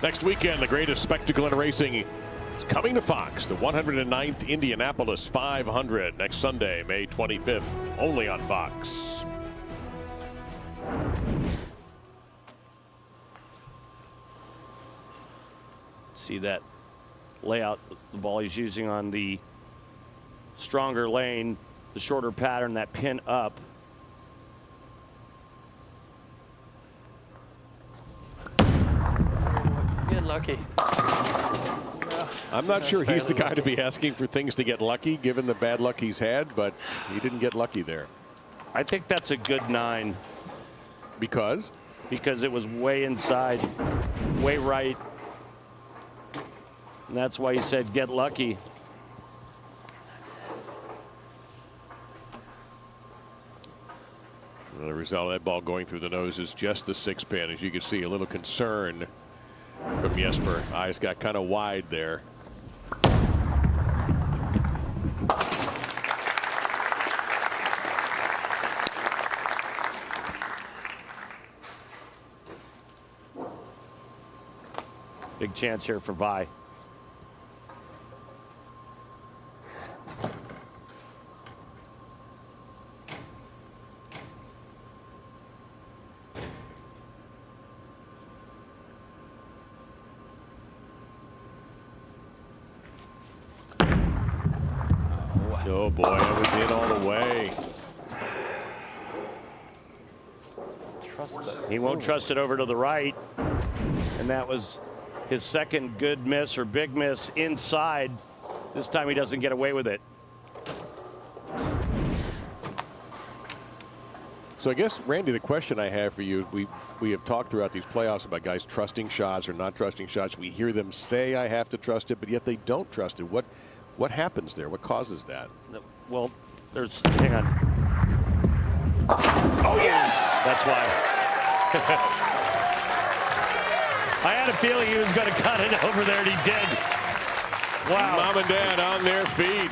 Next weekend, the greatest spectacle in racing is coming to Fox. The 109th Indianapolis 500 next Sunday, May 25th, only on Fox. See that layout, the ball he's using on the stronger lane, the shorter pattern, that pin up. Get lucky. I'm not sure he's the guy to be asking for things to get lucky, given the bad luck he's had, but he didn't get lucky there. I think that's a good 9. Because? Because it was way inside, way right. And that's why he said get lucky. The result of that ball going through the nose is just the 6-pin. As you can see, a little concern from Jesper. Eyes got kind of wide there. Big chance here for Vi. Oh boy, that was in all the way. He won't trust it over to the right. And that was his second good miss or big miss inside. This time he doesn't get away with it. So I guess, Randy, the question I have for you, we have talked throughout these playoffs about guys trusting shots or not trusting shots. We hear them say, I have to trust it, but yet they don't trust it. What happens there? What causes that? Well, hang on. Oh, yes! That's why. I had a feeling he was going to cut it over there, and he did. Wow. Mom and Dad on their feet.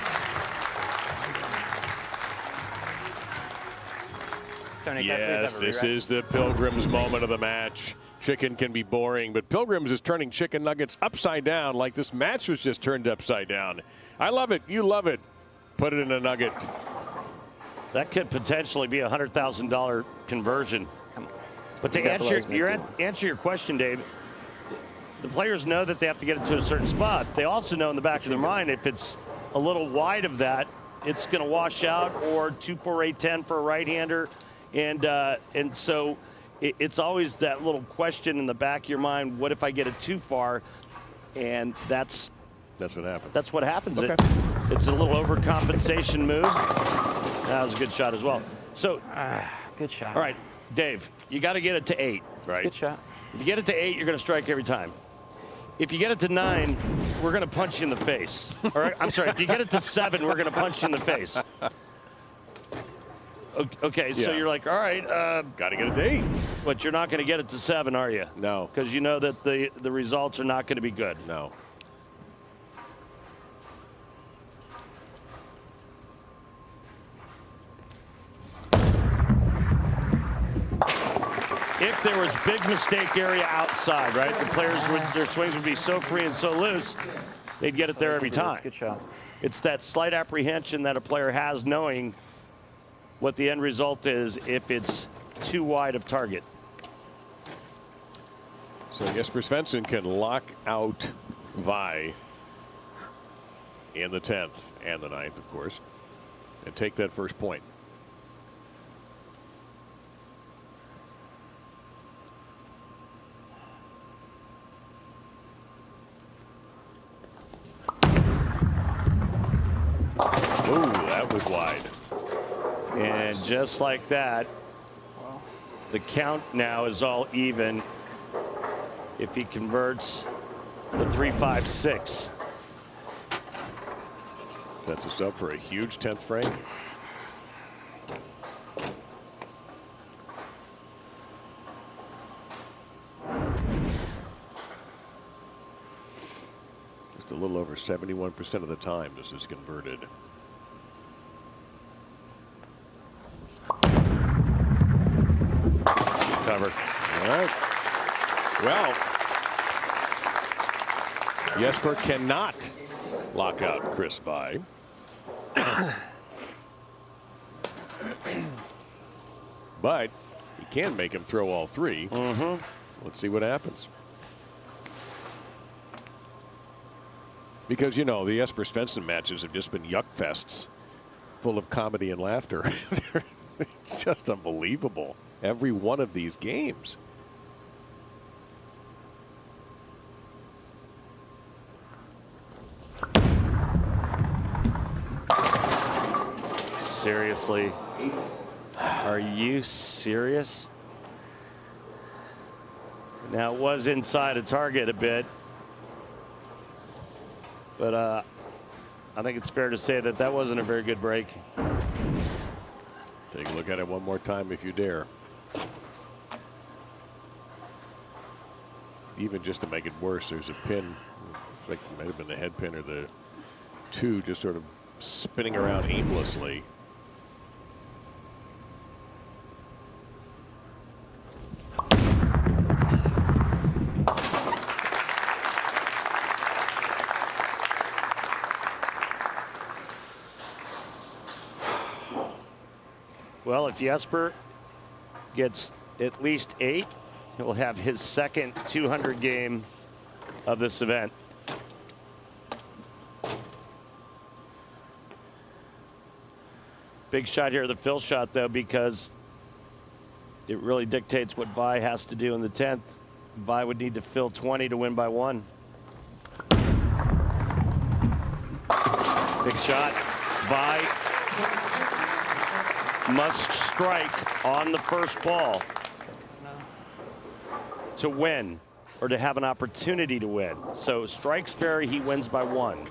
Yes, this is the Pilgrims moment of the match. Chicken can be boring, but Pilgrims is turning chicken nuggets upside down like this match was just turned upside down. I love it. You love it. Put it in a nugget. That could potentially be a $100,000 conversion. But to answer your question, Dave, the players know that they have to get it to a certain spot. They also know in the back of their mind if it's a little wide of that, it's going to wash out, or 2-4-8-10 for a right-hander. And so it's always that little question in the back of your mind, what if I get it too far? And that's what happens. That's what happens. Okay. It's a little overcompensation move. That was a good shot as well. So, good shot. All right, Dave, you got to get it to 8, right? Good shot. If you get it to 8, you're going to strike every time. If you get it to 9, we're going to punch you in the face. All right, I'm sorry. If you get it to 7, we're going to punch you in the face. Okay, so you're like, all right. Got to get it to 8. But you're not going to get it to 7, are you? No. Because you know that the results are not going to be good. No. If there was big mistake area outside, right? The players their swings would be so free and so loose, they'd get it there every time. Good shot. It's that slight apprehension that a player has knowing what the end result is if it's too wide of target. So Jesper Svensson can lock out Vi in the 10th and the 9th, of course, and take that first point. Ooh, that was wide. And just like that, the count now is all even if he converts the 3-5-6. Sets us up for a huge 10th frame. Just a little over 71% of the time this is converted. Cover. All right. Well, Jesper cannot lock out Chris Vi. But he can make him throw all 3. Let's see what happens. Because, you know, the Jesper Svensson matches have just been yuck fests full of comedy and laughter. They're just unbelievable. Every one of these games. Seriously? Are you serious? Now, it was inside a target a bit. But I think it's fair to say that that wasn't a very good break. Take a look at it one more time if you dare. Even just to make it worse, there's a pin, like it might have been the head pin or the 2, just sort of spinning around aimlessly. if Jesper gets at least 8, he'll have his second 200 game of this event. Big shot here, the fill shot, though, because it really dictates what Vi has to do in the 10th. Vi would need to fill 20 to win by 1. Big shot. Vi must strike on the first ball to win, or to have an opportunity to win. So strikes Barry, he wins by 1.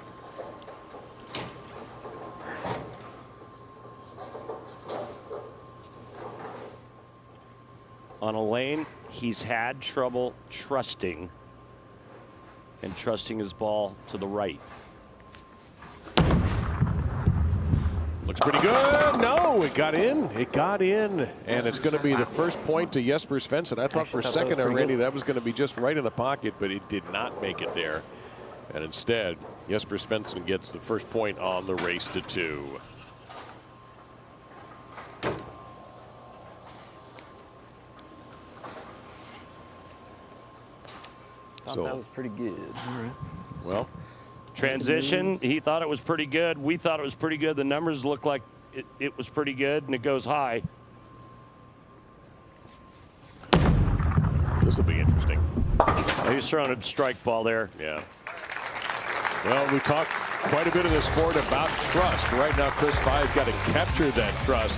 On a lane he's had trouble trusting, and trusting his ball to the right. Looks pretty good. No, it got in. It got in. And it's going to be the first point to Jesper Svensson. I thought for a second already that was going to be just right in the pocket, but it did not make it there. And instead, Jesper Svensson gets the first point on the race to 2. Thought that was pretty good. All right. Well, transition, he thought it was pretty good. We thought it was pretty good. The numbers look like it was pretty good, and it goes high. This will be interesting. He's throwing a strike ball there. Yeah. Well, we talked quite a bit in this sport about trust. Right now, Chris Vi's got to capture that trust,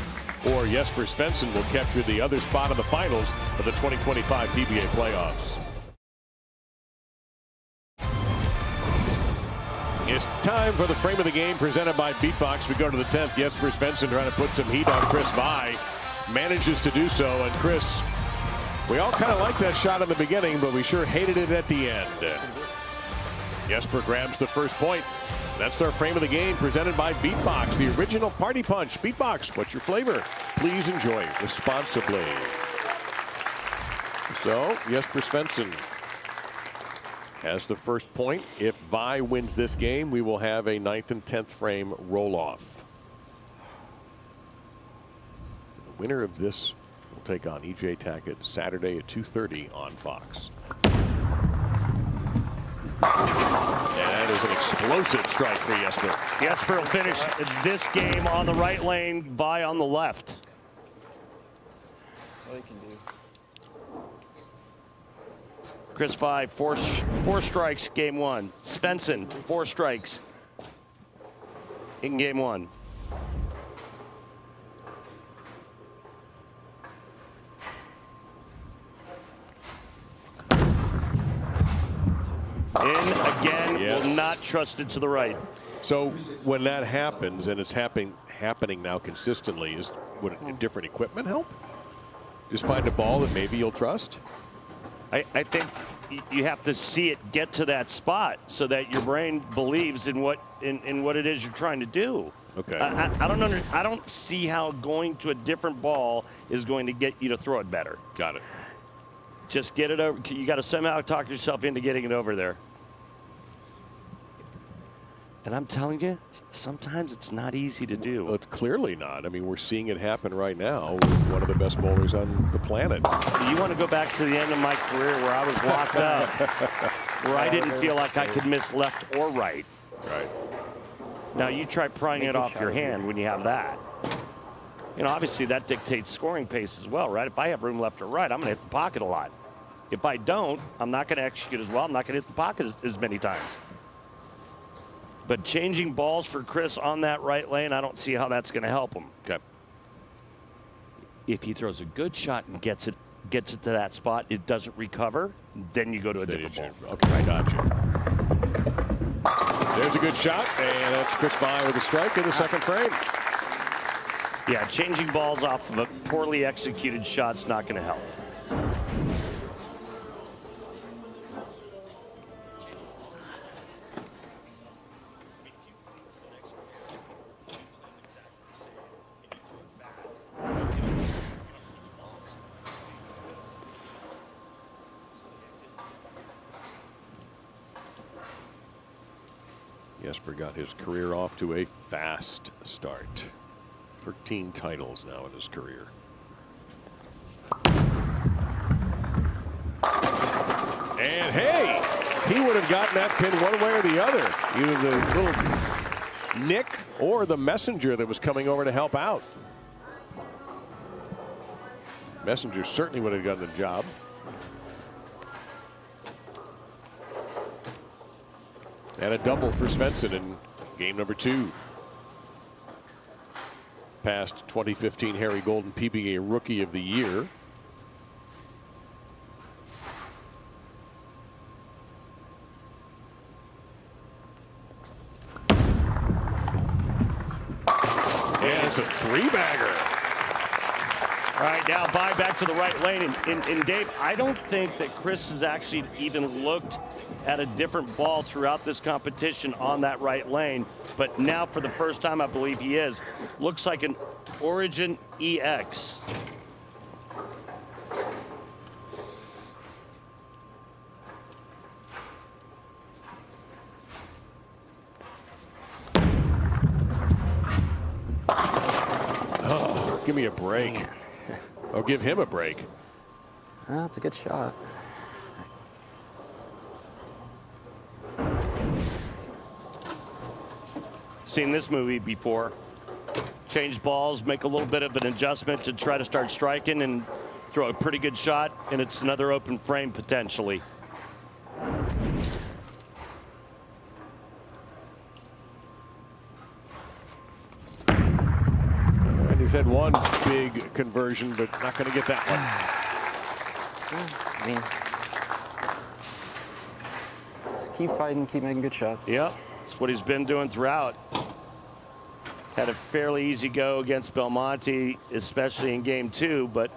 or Jesper Svensson will capture the other spot in the finals of the 2025 PBA playoffs. It's time for the frame of the game presented by Beatbox. We go to the 10th. Jesper Svensson trying to put some heat on Chris Vi. Manages to do so. And Chris, we all kind of liked that shot in the beginning, but we sure hated it at the end. Jesper grabs the first point. That's our frame of the game presented by Beatbox, the original party punch. Beatbox, what's your flavor? Please enjoy responsibly. So, Jesper Svensson has the first point. If Vi wins this game, we will have a 9th and 10th frame roll-off. The winner of this will take on E.J. Tackett Saturday at 2:30 on Fox. And that is an explosive strike for Jesper. Jesper will finish this game on the right lane, Vi on the left. That's all you can do. Chris Vi, four strikes, game 1. Svensson, 4 strikes in game 1. In again, Yes. will not trust it to the right. So when that happens, and it's happening now consistently, would a different equipment help? Just find a ball that maybe you'll trust? I think you have to see it get to that spot so that your brain believes in what it is you're trying to do. Okay. I don't see how going to a different ball is going to get you to throw it better. Got it. Just get it over. You got to somehow talk yourself into getting it over there. And I'm telling you, sometimes it's not easy to do. Well, it's clearly not. I mean, we're seeing it happen right now with one of the best bowlers on the planet. You want to go back to the end of my career where I was locked up, where I didn't feel like I could miss left or right. Right. Now you try prying it off your hand when you have that. You know, obviously that dictates scoring pace as well, right? If I have room left or right, I'm going to hit the pocket a lot. If I don't, I'm not going to execute as well. I'm not going to hit the pocket as many times. But changing balls for Chris on that right lane, I don't see how that's going to help him. Okay. If he throws a good shot and gets it to that spot, it doesn't recover, then you go to a different ball. Okay, I got you. There's a good shot, and that's Chris Vi with a strike in the second frame. Yeah, changing balls off of a poorly executed shot's not going to help. Jesper got his career off to a fast start. 13 titles now in his career. And hey, he would have gotten that pin one way or the other. Either the little nick or the messenger that was coming over to help out. Messenger certainly would have done the job. And a double for Svensson in game number 2. Past 2015 Harry Golden PBA Rookie of the Year. And it's a 3-bagger. All right, now back to the right lane. And Dave, I don't think that Chris has actually even looked at a different ball throughout this competition on that right lane. But now for the first time, I believe he is. Looks like an Origin EX. Oh, give me a break. Or give him a break. That's a good shot. Seen this movie before. Change balls, make a little bit of an adjustment to try to start striking and throw a pretty good shot, and it's another open frame potentially. And he's had one big conversion, but not going to get that one. I mean, just keep fighting, keep making good shots. Yep, that's what he's been doing throughout. Had a fairly easy go against Belmonte, especially in game 2, but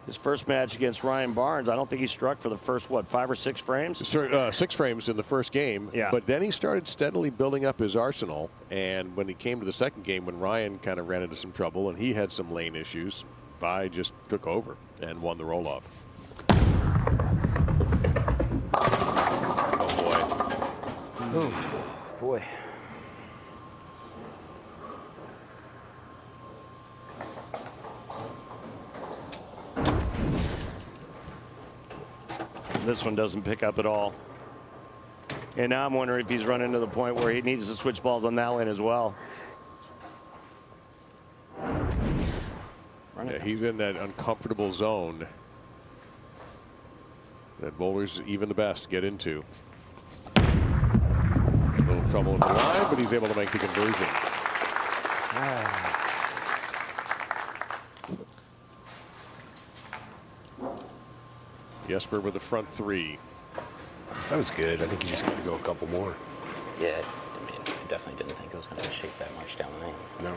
his first match against Ryan Barnes, I don't think he struck for the first, 5 or 6 frames? 6 frames in the first game, yeah. But then he started steadily building up his arsenal, and when he came to the second game, when Ryan kind of ran into some trouble and he had some lane issues, Vi just took over and won the roll-off. Oh, boy. Oh, boy. This one doesn't pick up at all. And now I'm wondering if he's running to the point where he needs to switch balls on that lane as well. Yeah, he's in that uncomfortable zone that bowlers, even the best, get into. A little trouble in the line, but he's able to make the conversion. Jesper with the front 3. That was good. I think you just got to go a couple more. Yeah, I mean, I definitely didn't think it was going to shake that much down the lane. No.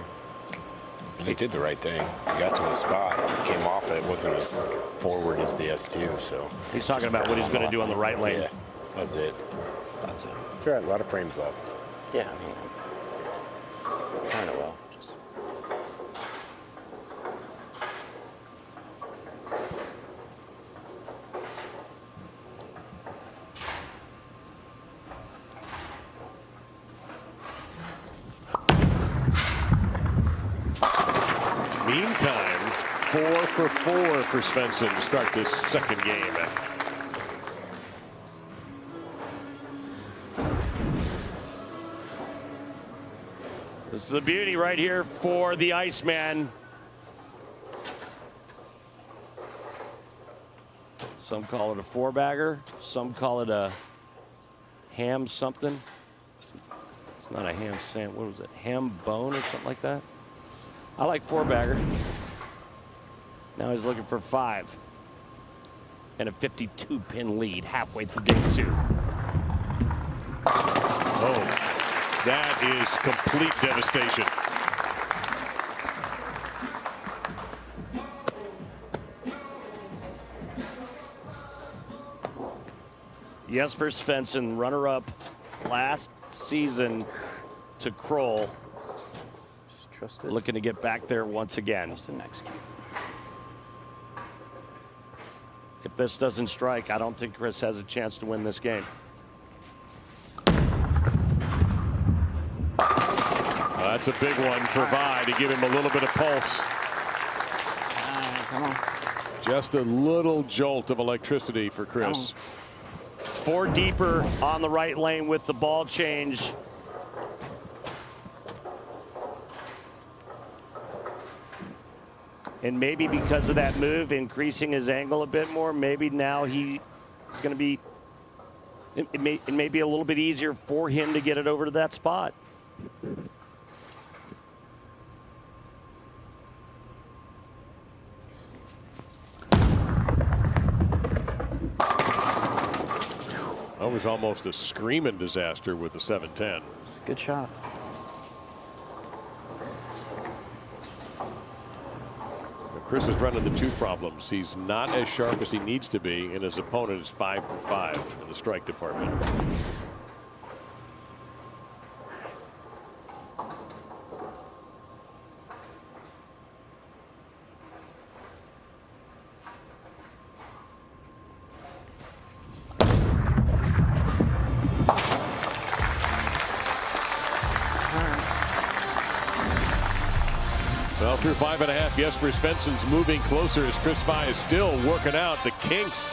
He did the right thing. He got to the spot, came off it. It wasn't as forward as the S2, so. He's talking about what he's going to do on the right lane. Yeah, that's it. That's it. That's right, a lot of frames left. Yeah, I mean, I'm trying it well. Just... Meantime, 4 for 4 for Svensson to start this second game. This is a beauty right here for the Iceman. Some call it a 4-bagger. Some call it a ham something. It's not a ham sandwich. What was it? Ham bone or something like that? I like 4-bagger. Now he's looking for 5. And a 52-pin lead halfway through game 2. Oh. That is complete devastation. Jesper Svensson, runner-up last season to Kroll. Just trust it. Looking to get back there once again. Just an execute. If this doesn't strike, I don't think Chris has a chance to win this game. That's a big one for Vi to give him a little bit of pulse. Come on. Just a little jolt of electricity for Chris. 4 deeper on the right lane with the ball change. And maybe because of that move, increasing his angle a bit more, maybe now he's going to be, it may be a little bit easier for him to get it over to that spot. That was almost a screaming disaster with the 7-10. Good shot. Chris is running the 2 problems. He's not as sharp as he needs to be, and his opponent is 5 for 5 in the strike department. Well, through 5.5, Jesper Svensson's moving closer as Chris Vi is still working out the kinks.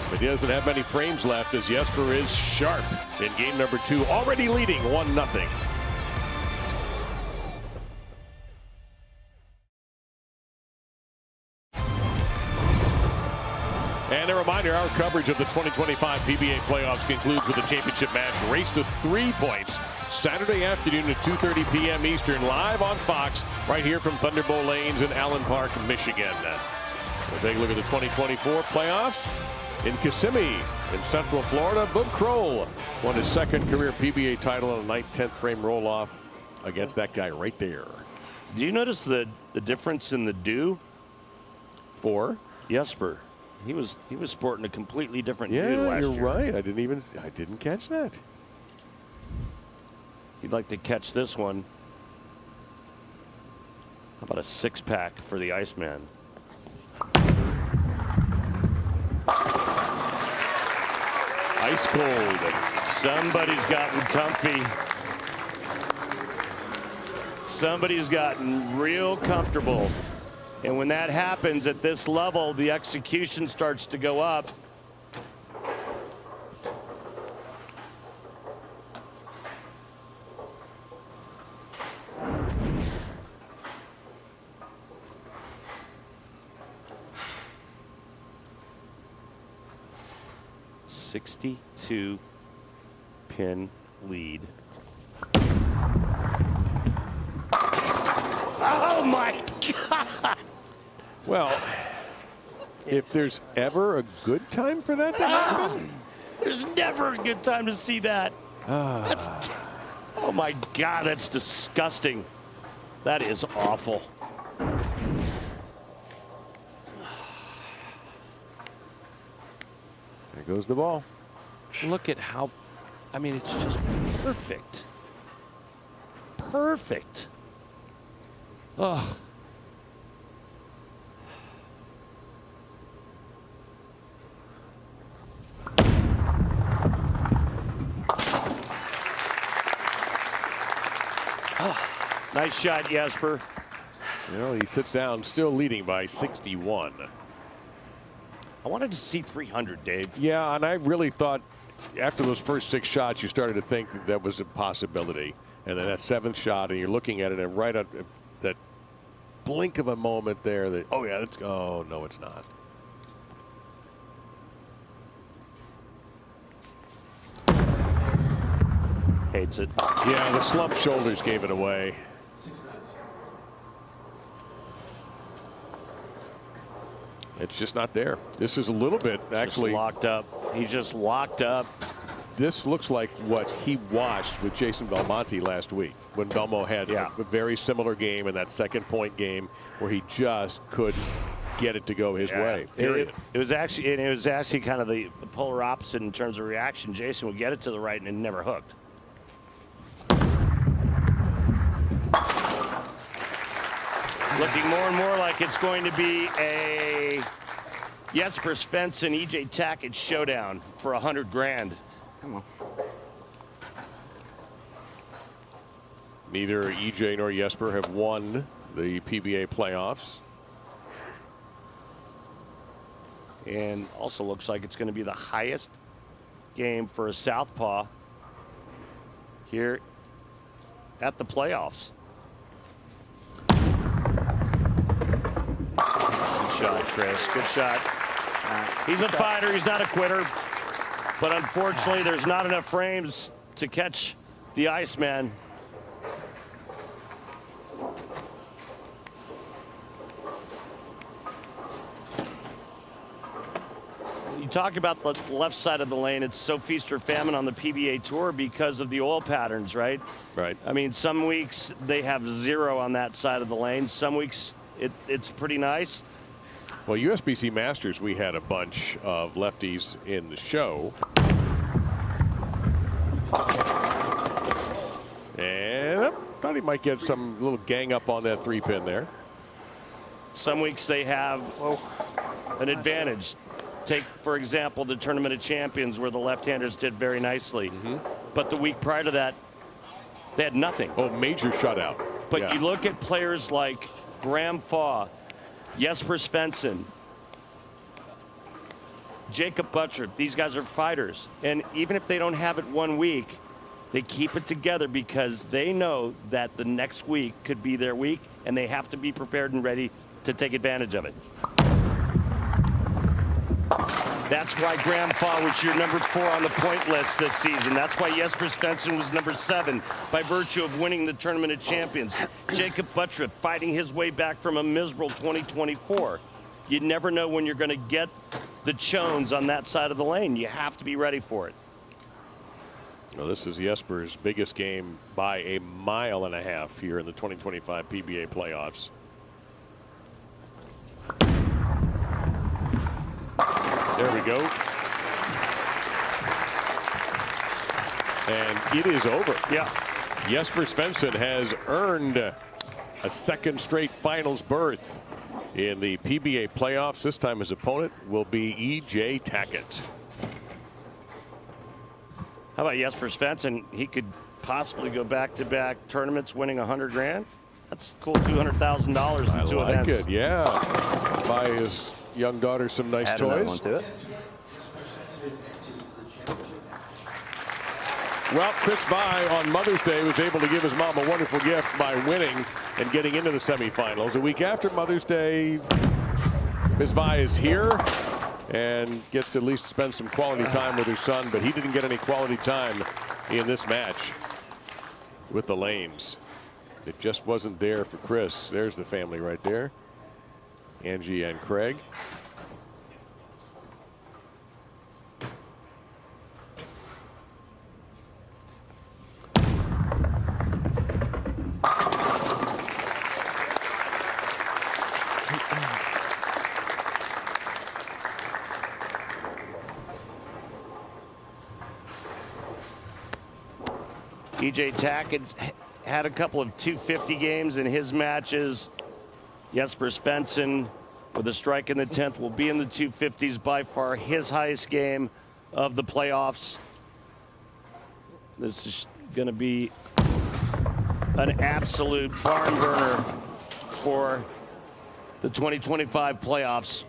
But he doesn't have many frames left as Jesper is sharp in game number 2, already leading 1-0. And a reminder, our coverage of the 2025 PBA playoffs concludes with a championship match race to 3 points. Saturday afternoon at 2:30 p.m. Eastern, live on Fox, right here from Thunderbolt Lanes in Allen Park, Michigan. We'll take a look at the 2024 playoffs in Kissimmee in Central Florida. Boog Kroll won his 2nd career PBA title on a 9/10 frame roll-off against that guy right there. Do you notice the difference in the dew? For Jesper. He was sporting a completely different dew Yeah, last you're year. right. I didn't catch that. You'd like to catch this one. How about a 6-pack for the Iceman? Ice cold. Somebody's gotten comfy. Somebody's gotten real comfortable. And when that happens at this level, the execution starts to go up. .62 pin lead. Oh my God! Well, if there's ever a good time for that to happen, there's never a good time to see that. Oh my God, that's disgusting. That is awful. There goes the ball. Look at how, I mean, it's just perfect. Perfect. Oh. Nice shot, Jesper. You know, he sits down still leading by 61. I wanted to see 300, Dave. Yeah, and I really thought after those first 6 shots, you started to think that was a possibility. And then that 7th shot, and you're looking at it, and right at that blink of a moment there, that, oh, yeah, let's go. Oh, no, it's not. Hates it. Yeah, the slump shoulders gave it away. It's just not there. This is a little bit actually just locked up. He's just locked up. This looks like what he watched with Jason Belmonte last week when Belmo had a very similar game in that 2nd point game where he just couldn't get it to go his way. It was actually kind of the polar opposite in terms of reaction. Jason would get it to the right and it never hooked. Looking more and more like it's going to be a Jesper Svensson, EJ Tackett showdown for $100 grand. Come on. Neither EJ nor Jesper have won the PBA playoffs. And also looks like it's going to be the highest game for a southpaw here at the playoffs. Good shot, Chris. Good shot. He's a fighter. He's not a quitter. But unfortunately, there's not enough frames to catch the Iceman. You talk about the left side of the lane. It's so feast or famine on the PBA Tour because of the oil patterns, right? Right. I mean, some weeks they have 0 on that side of the lane. Some weeks it's pretty nice. Well, USBC Masters, we had a bunch of lefties in the show. And I thought he might get some little gang up on that 3-pin there. Some weeks they have an advantage. Take, for example, the Tournament of Champions where the left-handers did very nicely. But the week prior to that, they had nothing. Oh, major shutout. But yeah. you look at players like Graham Faw, Jesper Svensson, Jacob Butcher. These guys are fighters. And even if they don't have it one week, they keep it together because they know that the next week could be their week, and they have to be prepared and ready to take advantage of it. That's why Graham Faw was your number 4 on the point list this season. That's why Jesper Svensson was number 7 by virtue of winning the Tournament of Champions. Jacob Butcher fighting his way back from a miserable 2024. You never know when you're going to get the chones on that side of the lane. You have to be ready for it. Well, this is Jesper's biggest game by 1.5 miles here in the 2025 PBA playoffs. There we go. And it is over. Yeah. Jesper Svensson has earned a second straight finals berth in the PBA playoffs. This time his opponent will be EJ Tackett. How about Jesper Svensson? He could possibly go back-to-back tournaments winning $100 grand. That's cool, $200,000 in 2 I like events. it, yeah. Buy his young daughter some nice Add another toys. one to it. Well, Chris Vi on Mother's Day was able to give his mom a wonderful gift by winning and getting into the semifinals. A week after Mother's Day, Ms. Vi is here and gets to at least spend some quality time with her son, but he didn't get any quality time in this match with the Lanes. It just wasn't there for Chris. There's the family right there. Angie and Craig. EJ Tackett's had a couple of 250 games in his matches. Jesper Svensson with a strike in the 10th will be in the 250s, by far his highest game of the playoffs. This is going to be an absolute barn burner for the 2025 playoffs.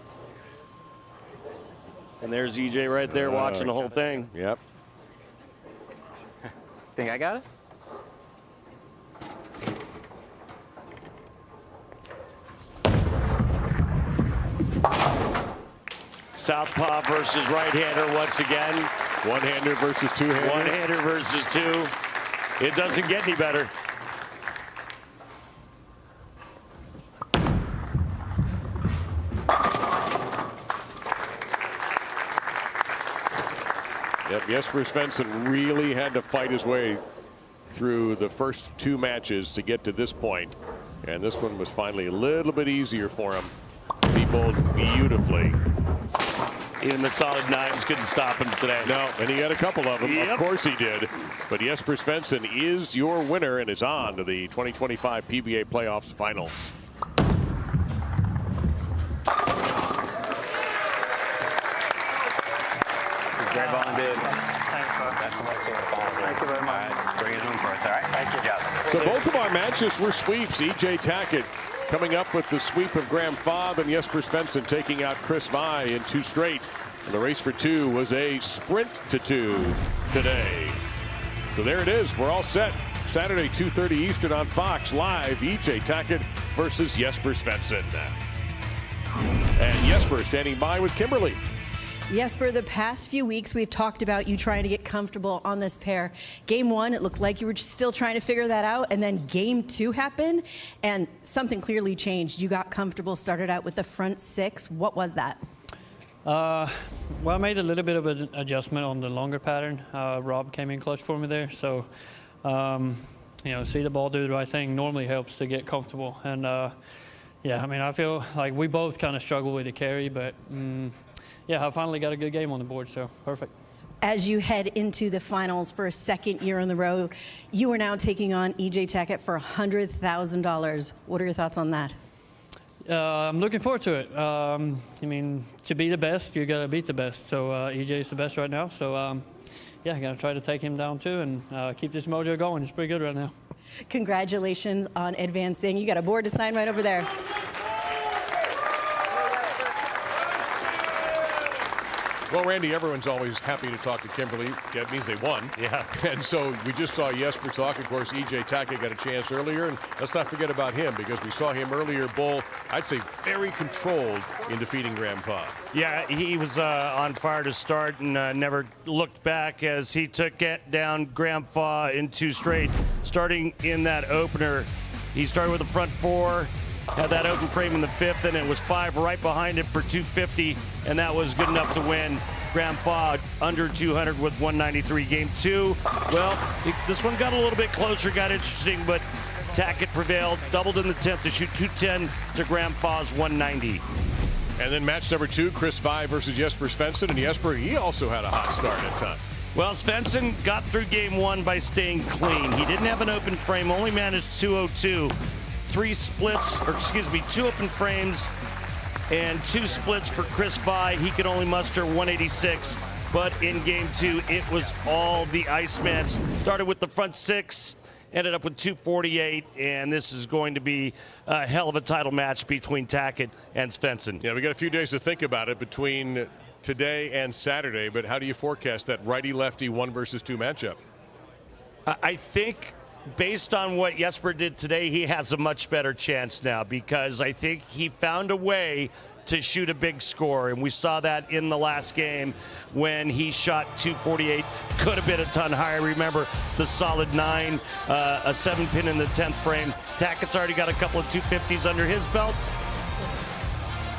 And there's EJ right there watching the whole thing. Yep. Think I got it? Southpaw versus right-hander once again. One-hander versus two-hander. One-hander versus 2. It doesn't get any better. Yep, Jesper Svensson really had to fight his way through the first 2 matches to get to this point. And this one was finally a little bit easier for him. He bowled beautifully. Even the solid 9s couldn't stop him today. No, and he had a couple of them. Yep. Of course he did. But Jesper Svensson is your winner and is on to the 2025 PBA playoffs finals. Great bowling, dude. Thanks, bro. Best of luck to you in the finals. Thank you very much. All right, bring it home for us, all right? Thank you. Yeah. So both of our matches were sweeps. E.J. Tackett coming up with the sweep of Graham Fobb, and Jesper Svensson taking out Chris Vi in 2 straight. And the race for 2 was a sprint to 2 today. So there it is. We're all set. Saturday, 2:30 Eastern on Fox. Live, E.J. Tackett versus Jesper Svensson. And Jesper standing by with Kimberly. Jesper, the past few weeks we've talked about you trying to get comfortable on this pair. Game 1, it looked like you were still trying to figure that out, and then game 2 happened, and something clearly changed. You got comfortable, started out with the front 6. What was that? Well, I made a little bit of an adjustment on the longer pattern. Rob came in clutch for me there, so see the ball do the right thing normally helps to get comfortable. And yeah, I mean, I feel like we both kind of struggle with the carry, but yeah, I finally got a good game on the board, so perfect. As you head into the finals for a second year on the road, you are now taking on E.J. Tackett for $100,000. What are your thoughts on that? I'm looking forward to it. I mean, to be the best, you got to beat the best. So EJ is the best right now. So yeah, going to try to take him down too and keep this mojo going. It's pretty good right now. Congratulations on advancing. You got a board to sign right over there. Well, Randy, everyone's always happy to talk to Kimberly. That means they won. Yeah. And so we just saw Jesper talk. Of course, E.J. Tackett got a chance earlier. And let's not forget about him, because we saw him earlier bowl, I'd say, very controlled in defeating Graham Fobb. Yeah, he was on fire to start and never looked back as he took it down Graham Fobb in 2 straight. Starting in that opener, he started with the front 4. Had that open frame in the 5th, and it was 5 right behind it for 250, and that was good enough to win. Graham Fobb under 200 with 193. Game 2, well, this one got a little bit closer, got interesting, but Tackett prevailed, doubled in the 10th to shoot 210 to Graham Fobb's 190. And then match number 2, Chris Vi versus Jesper Svensson, and Jesper, he also had a hot start at time. Well, Svensson got through game 1 by staying clean. He didn't have an open frame, only managed 202. 3 splits, or excuse me, 2 open frames and 2 splits for Chris Vi. He could only muster 186, but in game 2, it was all the Iceman. Started with the front 6, ended up with 248, and this is going to be a hell of a title match between Tackett and Svensson. Yeah, we got a few days to think about it between today and Saturday, but how do you forecast that righty-lefty 1 versus 2 matchup? I think, based on what Jesper did today, he has a much better chance now, because I think he found a way to shoot a big score, and we saw that in the last game when he shot 248. Could have been a ton higher. Remember the solid 9, a 7-pin in the 10th frame. Tackett's already got a couple of 250s under his belt.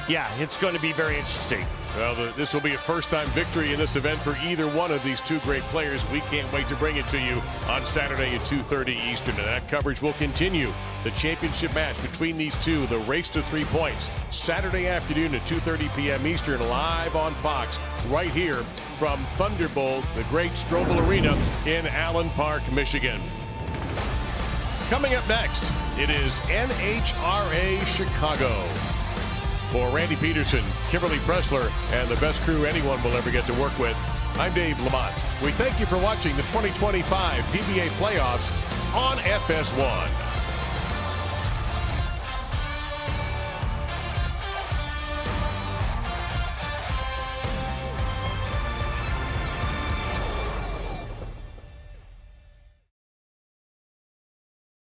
Yeah, it's going to be very interesting. Well, this will be a first-time victory in this event for either one of these 2 great players. We can't wait to bring it to you on Saturday at 2:30 Eastern. And that coverage will continue. The championship match between these 2, the race to 3 points, Saturday afternoon at 2:30 p.m. Eastern, live on Fox, right here from Thunderbolt, the great Strobel Arena in Allen Park, Michigan. Coming up next, it is NHRA Chicago. For Randy Pedersen, Kimberly Pressler, and the best crew anyone will ever get to work with, I'm Dave Lamont. We thank you for watching the 2025 PBA playoffs on FS1.